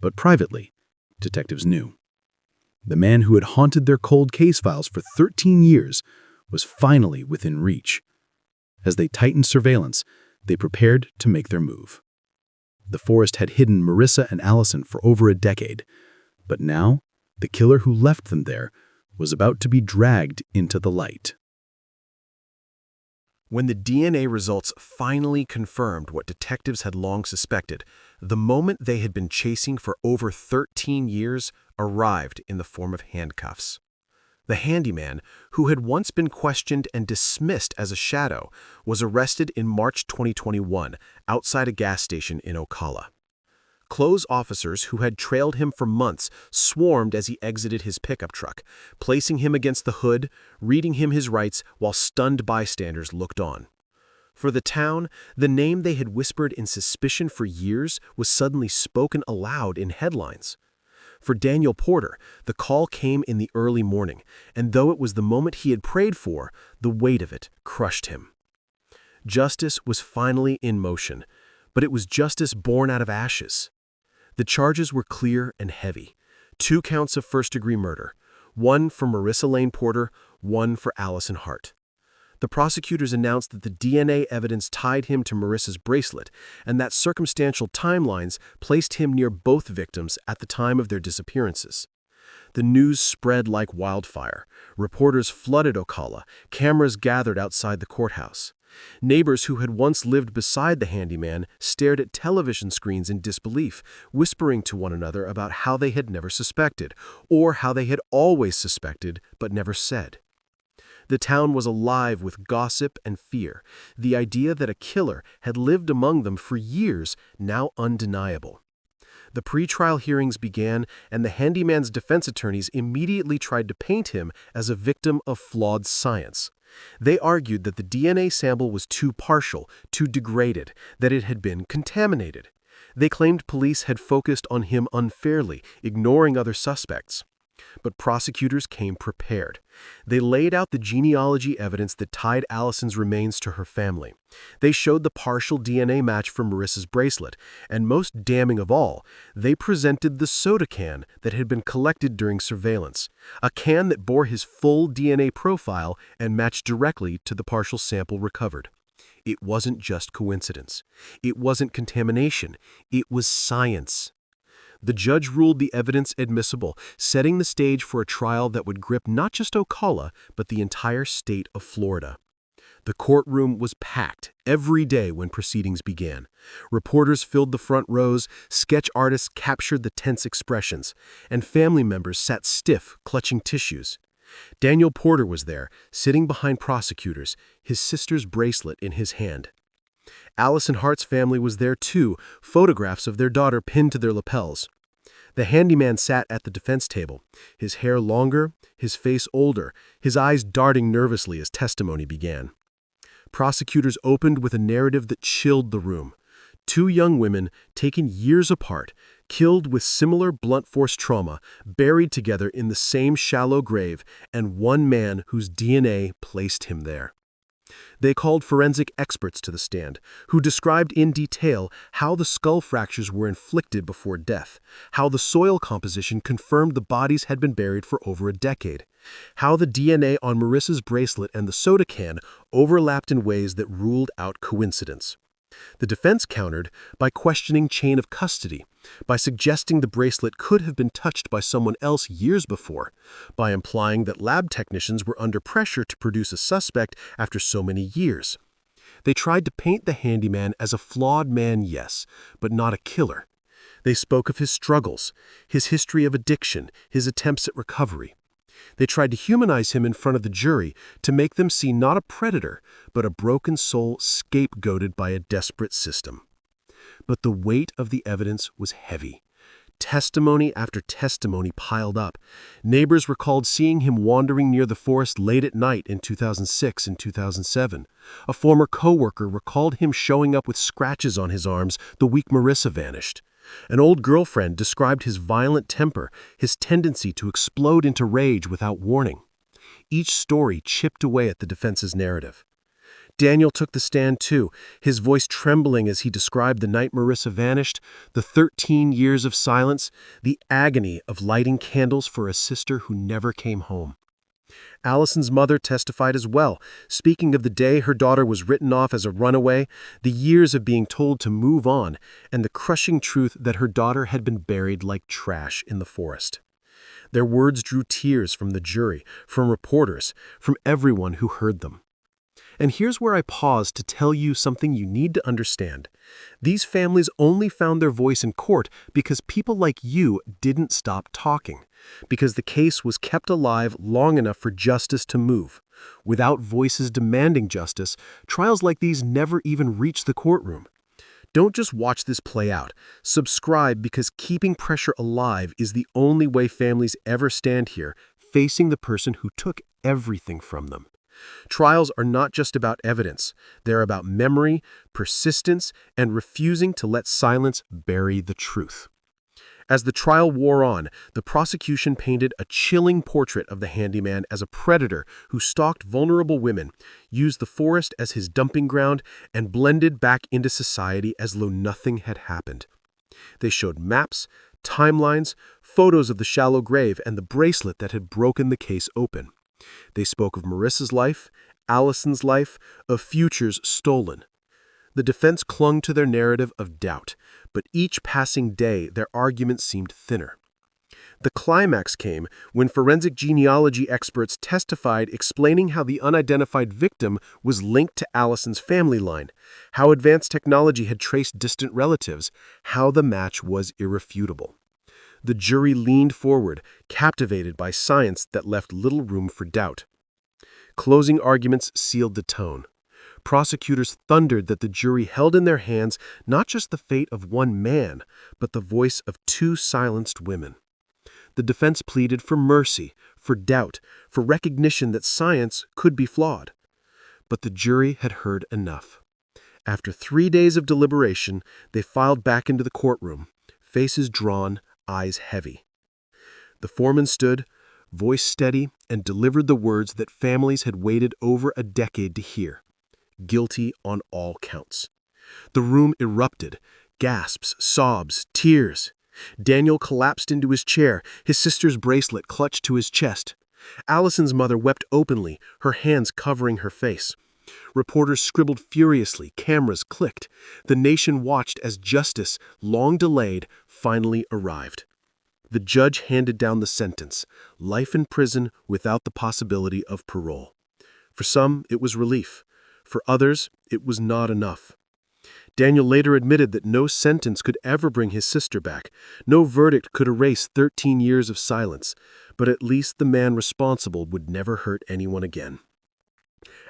But privately, detectives knew. The man who had haunted their cold case files for 13 years was finally within reach. As they tightened surveillance, they prepared to make their move. The forest had hidden Marissa and Allison for over a decade, but now the killer who left them there was about to be dragged into the light. When the DNA results finally confirmed what detectives had long suspected, the moment they had been chasing for over 13 years arrived in the form of handcuffs. The handyman, who had once been questioned and dismissed as a shadow, was arrested in March 2021 outside a gas station in Ocala. Close officers who had trailed him for months swarmed as he exited his pickup truck, placing him against the hood, reading him his rights while stunned bystanders looked on. For the town, the name they had whispered in suspicion for years was suddenly spoken aloud in headlines. For Daniel Porter, the call came in the early morning, and though it was the moment he had prayed for, the weight of it crushed him. Justice was finally in motion, but it was justice born out of ashes. The charges were clear and heavy. 2 counts of first-degree murder, 1 for Marissa Lane Porter, 1 for Allison Hart. The prosecutors announced that the DNA evidence tied him to Marissa's bracelet, and that circumstantial timelines placed him near both victims at the time of their disappearances. The news spread like wildfire. Reporters flooded Ocala, cameras gathered outside the courthouse. Neighbors who had once lived beside the handyman stared at television screens in disbelief, whispering to one another about how they had never suspected, or how they had always suspected but never said. The town was alive with gossip and fear, the idea that a killer had lived among them for years now undeniable. The pre-trial hearings began, and the handyman's defense attorneys immediately tried to paint him as a victim of flawed science. They argued that the DNA sample was too partial, too degraded, that it had been contaminated. They claimed police had focused on him unfairly, ignoring other suspects. But prosecutors came prepared. They laid out the genealogy evidence that tied Allison's remains to her family. They showed the partial DNA match from Marissa's bracelet, and most damning of all, they presented the soda can that had been collected during surveillance, a can that bore his full DNA profile and matched directly to the partial sample recovered. It wasn't just coincidence. It wasn't contamination. It was science. The judge ruled the evidence admissible, setting the stage for a trial that would grip not just Ocala, but the entire state of Florida. The courtroom was packed every day when proceedings began. Reporters filled the front rows, sketch artists captured the tense expressions, and family members sat stiff, clutching tissues. Daniel Porter was there, sitting behind prosecutors, his sister's bracelet in his hand. Allison Hart's family was there too, photographs of their daughter pinned to their lapels. The handyman sat at the defense table, his hair longer, his face older, his eyes darting nervously as testimony began. Prosecutors opened with a narrative that chilled the room. Two young women, taken years apart, killed with similar blunt force trauma, buried together in the same shallow grave, and one man whose DNA placed him there. They called forensic experts to the stand, who described in detail how the skull fractures were inflicted before death, how the soil composition confirmed the bodies had been buried for over a decade, how the DNA on Marissa's bracelet and the soda can overlapped in ways that ruled out coincidence. The defense countered by questioning chain of custody, by suggesting the bracelet could have been touched by someone else years before, by implying that lab technicians were under pressure to produce a suspect after so many years. They tried to paint the handyman as a flawed man, yes, but not a killer. They spoke of his struggles, his history of addiction, his attempts at recovery. They tried to humanize him in front of the jury to make them see not a predator, but a broken soul scapegoated by a desperate system. But the weight of the evidence was heavy. Testimony after testimony piled up. Neighbors recalled seeing him wandering near the forest late at night in 2006 and 2007. A former coworker recalled him showing up with scratches on his arms the week Marissa vanished. An old girlfriend described his violent temper, his tendency to explode into rage without warning. Each story chipped away at the defense's narrative. Daniel took the stand too, his voice trembling as he described the night Marissa vanished, the 13 years of silence, the agony of lighting candles for a sister who never came home. Allison's mother testified as well, speaking of the day her daughter was written off as a runaway, the years of being told to move on, and the crushing truth that her daughter had been buried like trash in the forest. Their words drew tears from the jury, from reporters, from everyone who heard them. And here's where I pause to tell you something you need to understand. These families only found their voice in court because people like you didn't stop talking, because the case was kept alive long enough for justice to move. Without voices demanding justice, trials like these never even reach the courtroom. Don't just watch this play out. Subscribe, because keeping pressure alive is the only way families ever stand here, facing the person who took everything from them. Trials are not just about evidence. They're about memory, persistence, and refusing to let silence bury the truth. As the trial wore on, the prosecution painted a chilling portrait of the handyman as a predator who stalked vulnerable women, used the forest as his dumping ground, and blended back into society as though nothing had happened. They showed maps, timelines, photos of the shallow grave, and the bracelet that had broken the case open. They spoke of Marissa's life, Allison's life, of futures stolen. The defense clung to their narrative of doubt, but each passing day their argument seemed thinner. The climax came when forensic genealogy experts testified, explaining how the unidentified victim was linked to Allison's family line, how advanced technology had traced distant relatives, how the match was irrefutable. The jury leaned forward, captivated by science that left little room for doubt. Closing arguments sealed the tone. Prosecutors thundered that the jury held in their hands not just the fate of one man, but the voice of two silenced women. The defense pleaded for mercy, for doubt, for recognition that science could be flawed. But the jury had heard enough. After 3 days of deliberation, they filed back into the courtroom, faces drawn, eyes heavy. The foreman stood, voice steady, and delivered the words that families had waited over a decade to hear. Guilty on all counts. The room erupted. Gasps, sobs, tears. Daniel collapsed into his chair, his sister's bracelet clutched to his chest. Allison's mother wept openly, her hands covering her face. Reporters scribbled furiously, cameras clicked. The nation watched as justice, long delayed, finally arrived. The judge handed down the sentence, life in prison without the possibility of parole. For some, it was relief. For others, it was not enough. Daniel later admitted that no sentence could ever bring his sister back. No verdict could erase 13 years of silence, but at least the man responsible would never hurt anyone again.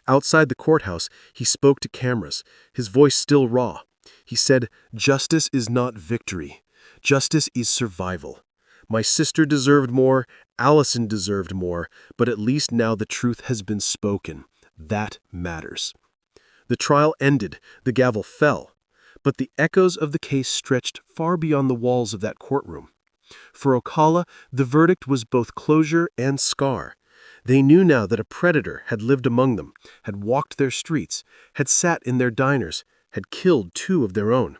Outside the courthouse, he spoke to cameras, his voice still raw. He said, "Justice is not victory. Justice is survival. My sister deserved more, Allison deserved more, but at least now the truth has been spoken. That matters." The trial ended, the gavel fell, but the echoes of the case stretched far beyond the walls of that courtroom. For Ocala, the verdict was both closure and scar. They knew now that a predator had lived among them, had walked their streets, had sat in their diners, had killed 2 of their own.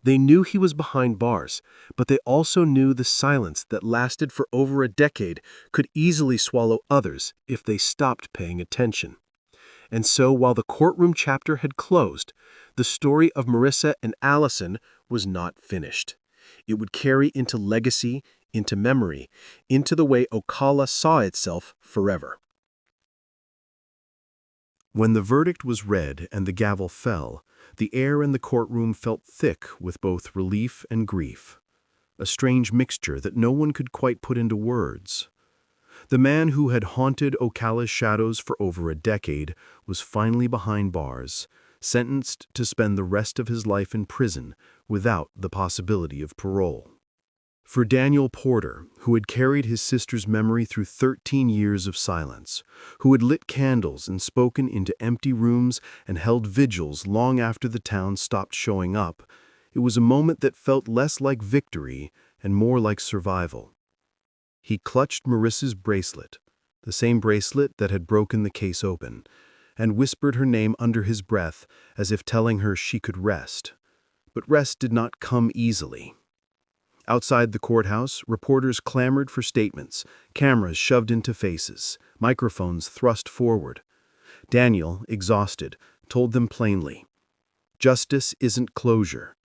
They knew he was behind bars, but they also knew the silence that lasted for over a decade could easily swallow others if they stopped paying attention. And so while the courtroom chapter had closed, the story of Marissa and Allison was not finished. It would carry into legacy, into memory, into the way Ocala saw itself forever. When the verdict was read and the gavel fell, the air in the courtroom felt thick with both relief and grief, a strange mixture that no one could quite put into words. The man who had haunted Ocala's shadows for over a decade was finally behind bars, sentenced to spend the rest of his life in prison without the possibility of parole. For Daniel Porter, who had carried his sister's memory through 13 years of silence, who had lit candles and spoken into empty rooms and held vigils long after the town stopped showing up, it was a moment that felt less like victory and more like survival. He clutched Marissa's bracelet, the same bracelet that had broken the case open, and whispered her name under his breath as if telling her she could rest. But rest did not come easily. Outside the courthouse, reporters clamored for statements, cameras shoved into faces, microphones thrust forward. Daniel, exhausted, told them plainly, "Justice isn't closure.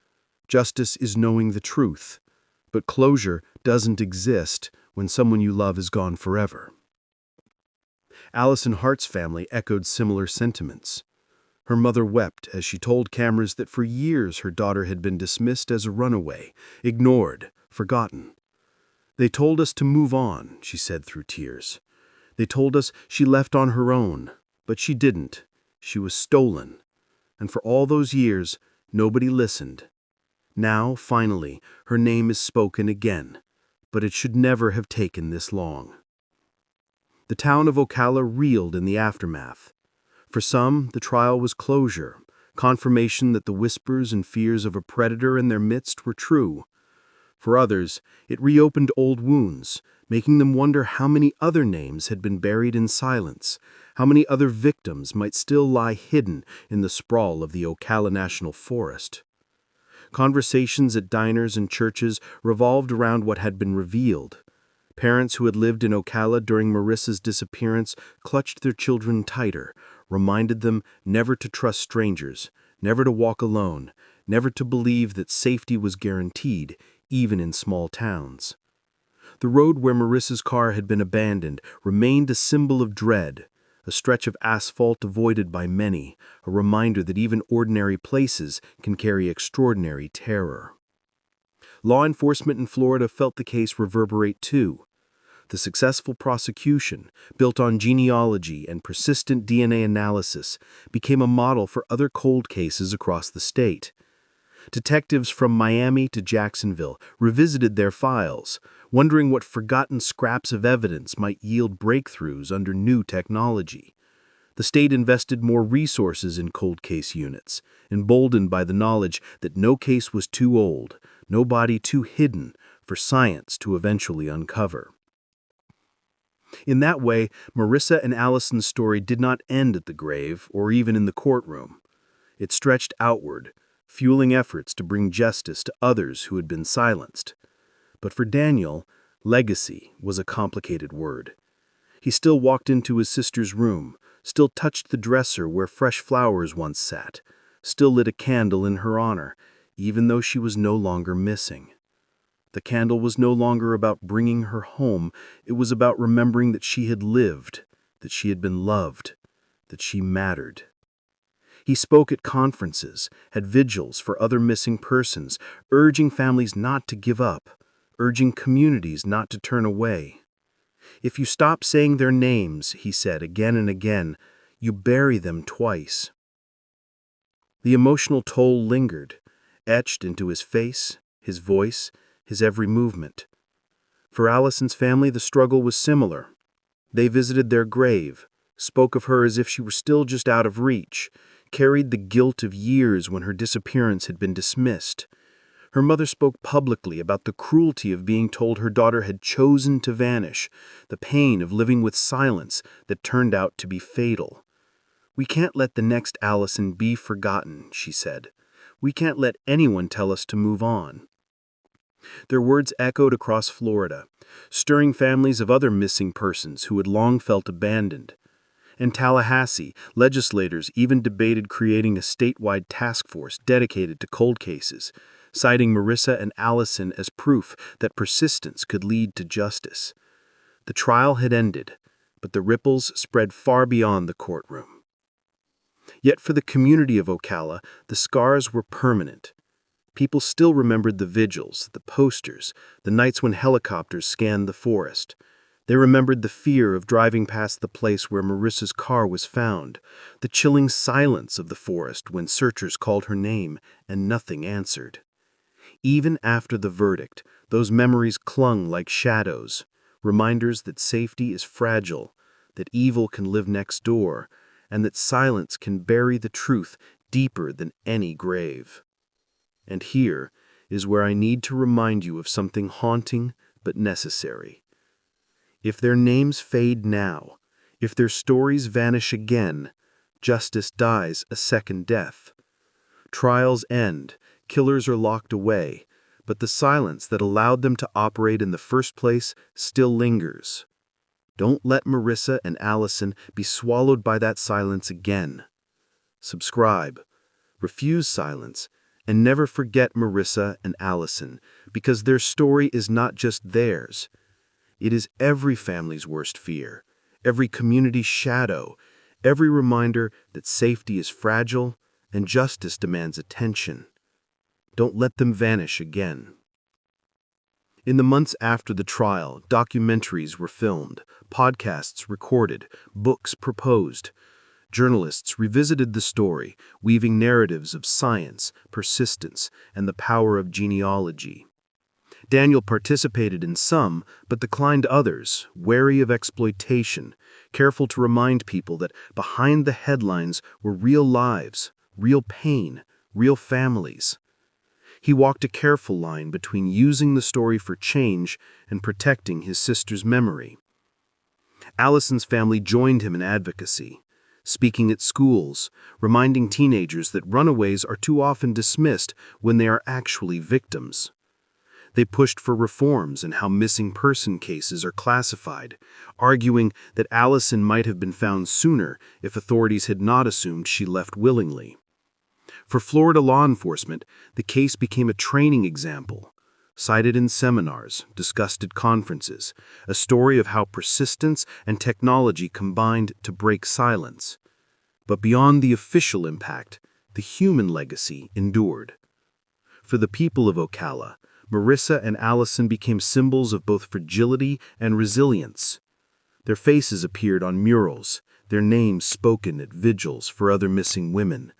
Justice is knowing the truth. But closure doesn't exist when someone you love is gone forever." Allison Hart's family echoed similar sentiments. Her mother wept as she told cameras that for years her daughter had been dismissed as a runaway, ignored, forgotten. "They told us to move on," she said through tears. "They told us she left on her own, but she didn't. She was stolen. And for all those years, nobody listened. Now, finally, her name is spoken again, but it should never have taken this long." The town of Ocala reeled in the aftermath. For some, the trial was closure, confirmation that the whispers and fears of a predator in their midst were true. For others, it reopened old wounds, making them wonder how many other names had been buried in silence, how many other victims might still lie hidden in the sprawl of the Ocala National Forest. Conversations at diners and churches revolved around what had been revealed. Parents who had lived in Ocala during Marissa's disappearance clutched their children tighter, reminded them never to trust strangers, never to walk alone, never to believe that safety was guaranteed, even in small towns. The road where Marissa's car had been abandoned remained a symbol of dread, a stretch of asphalt avoided by many, a reminder that even ordinary places can carry extraordinary terror. Law enforcement in Florida felt the case reverberate too. The successful prosecution, built on genealogy and persistent DNA analysis, became a model for other cold cases across the state. Detectives from Miami to Jacksonville revisited their files, wondering what forgotten scraps of evidence might yield breakthroughs under new technology. The state invested more resources in cold case units, emboldened by the knowledge that no case was too old, no body too hidden for science to eventually uncover. In that way, Marissa and Allison's story did not end at the grave or even in the courtroom. It stretched outward, fueling efforts to bring justice to others who had been silenced. But for Daniel, legacy was a complicated word. He still walked into his sister's room, still touched the dresser where fresh flowers once sat, still lit a candle in her honor, even though she was no longer missing. The candle was no longer about bringing her home, it was about remembering that she had lived, that she had been loved, that she mattered. He spoke at conferences, had vigils for other missing persons, urging families not to give up, urging communities not to turn away. If you stop saying their names, he said again and again, you bury them twice. The emotional toll lingered, etched into his face, his voice, his every movement. For Allison's family, the struggle was similar. They visited their grave, spoke of her as if she were still just out of reach, carried the guilt of years when her disappearance had been dismissed. Her mother spoke publicly about the cruelty of being told her daughter had chosen to vanish, the pain of living with silence that turned out to be fatal. We can't let the next Allison be forgotten, she said. We can't let anyone tell us to move on. Their words echoed across Florida, stirring families of other missing persons who had long felt abandoned. In Tallahassee, legislators even debated creating a statewide task force dedicated to cold cases, citing Marissa and Allison as proof that persistence could lead to justice. The trial had ended, but the ripples spread far beyond the courtroom. Yet for the community of Ocala, the scars were permanent. People still remembered the vigils, the posters, the nights when helicopters scanned the forest. They remembered the fear of driving past the place where Marissa's car was found, the chilling silence of the forest when searchers called her name and nothing answered. Even after the verdict, those memories clung like shadows, reminders that safety is fragile, that evil can live next door, and that silence can bury the truth deeper than any grave. And here is where I need to remind you of something haunting but necessary. If their names fade now, if their stories vanish again, justice dies a second death. Trials end, killers are locked away, but the silence that allowed them to operate in the first place still lingers. Don't let Marissa and Allison be swallowed by that silence again. Subscribe, refuse silence, and never forget Marissa and Allison, because their story is not just theirs. It is every family's worst fear, every community's shadow, every reminder that safety is fragile and justice demands attention. Don't let them vanish again. In the months after the trial, documentaries were filmed, podcasts recorded, books proposed. Journalists revisited the story, weaving narratives of science, persistence, and the power of genealogy. Daniel participated in some, but declined others, wary of exploitation, careful to remind people that behind the headlines were real lives, real pain, real families. He walked a careful line between using the story for change and protecting his sister's memory. Allison's family joined him in advocacy, speaking at schools, reminding teenagers that runaways are too often dismissed when they are actually victims. They pushed for reforms in how missing person cases are classified, arguing that Allison might have been found sooner if authorities had not assumed she left willingly. For Florida law enforcement, the case became a training example, cited in seminars, discussed at conferences, a story of how persistence and technology combined to break silence. But beyond the official impact, the human legacy endured. For the people of Ocala, Marissa and Allison became symbols of both fragility and resilience. Their faces appeared on murals, their names spoken at vigils for other missing women.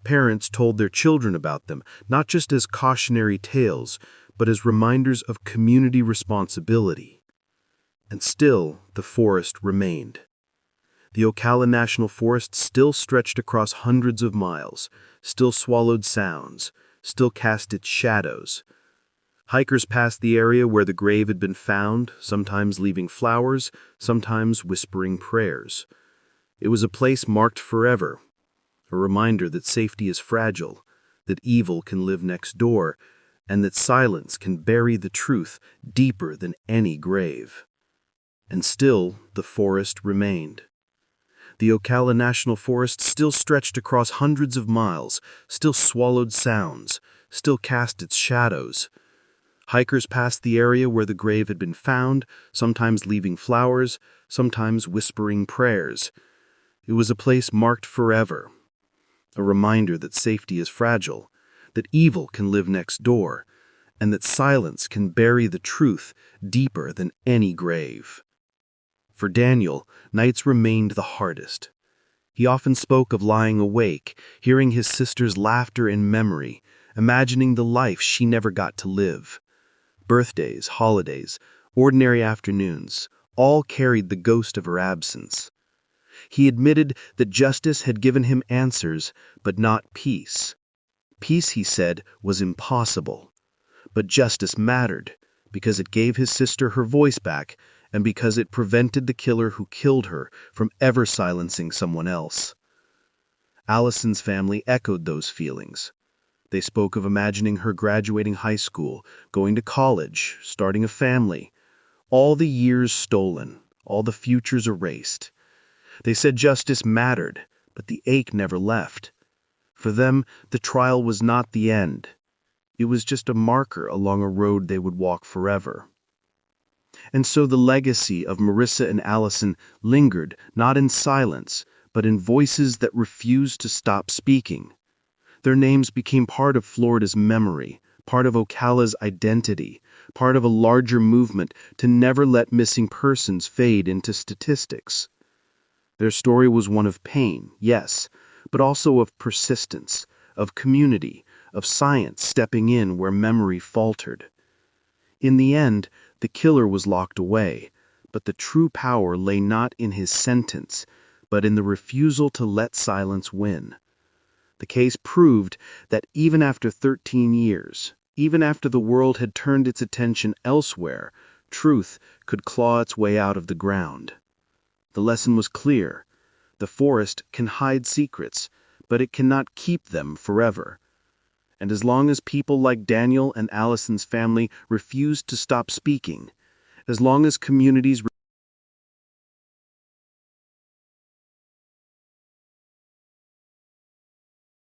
Parents told their children about them, not just as cautionary tales, but as reminders of community responsibility. And still, the forest remained. The Ocala National Forest still stretched across hundreds of miles, still swallowed sounds, still cast its shadows. Hikers passed the area where the grave had been found, sometimes leaving flowers, sometimes whispering prayers. It was a place marked forever, a reminder that safety is fragile, that evil can live next door, and that silence can bury the truth deeper than any grave. And still, the forest remained. The Ocala National Forest still stretched across hundreds of miles, still swallowed sounds, still cast its shadows. Hikers passed the area where the grave had been found, sometimes leaving flowers, sometimes whispering prayers. It was a place marked forever, a reminder that safety is fragile, that evil can live next door, and that silence can bury the truth deeper than any grave. For Daniel, nights remained the hardest. He often spoke of lying awake, hearing his sister's laughter in memory, imagining the life she never got to live. Birthdays, holidays, ordinary afternoons, all carried the ghost of her absence. He admitted that justice had given him answers, but not peace. Peace, he said, was impossible. But justice mattered, because it gave his sister her voice back, and because it prevented the killer who killed her from ever silencing someone else. Allison's family echoed those feelings. They spoke of imagining her graduating high school, going to college, starting a family. All the years stolen, all the futures erased. They said justice mattered, but the ache never left. For them, the trial was not the end. It was just a marker along a road they would walk forever. And so the legacy of Marissa and Allison lingered, not in silence, but in voices that refused to stop speaking. Their names became part of Florida's memory, part of Ocala's identity, part of a larger movement to never let missing persons fade into statistics. Their story was one of pain, yes, but also of persistence, of community, of science stepping in where memory faltered. In the end, the killer was locked away, but the true power lay not in his sentence, but in the refusal to let silence win. The case proved that even after 13 years, even after the world had turned its attention elsewhere, truth could claw its way out of the ground. The lesson was clear. The forest can hide secrets, but it cannot keep them forever. And as long as people like Daniel and Allison's family refused to stop speaking, as long as communities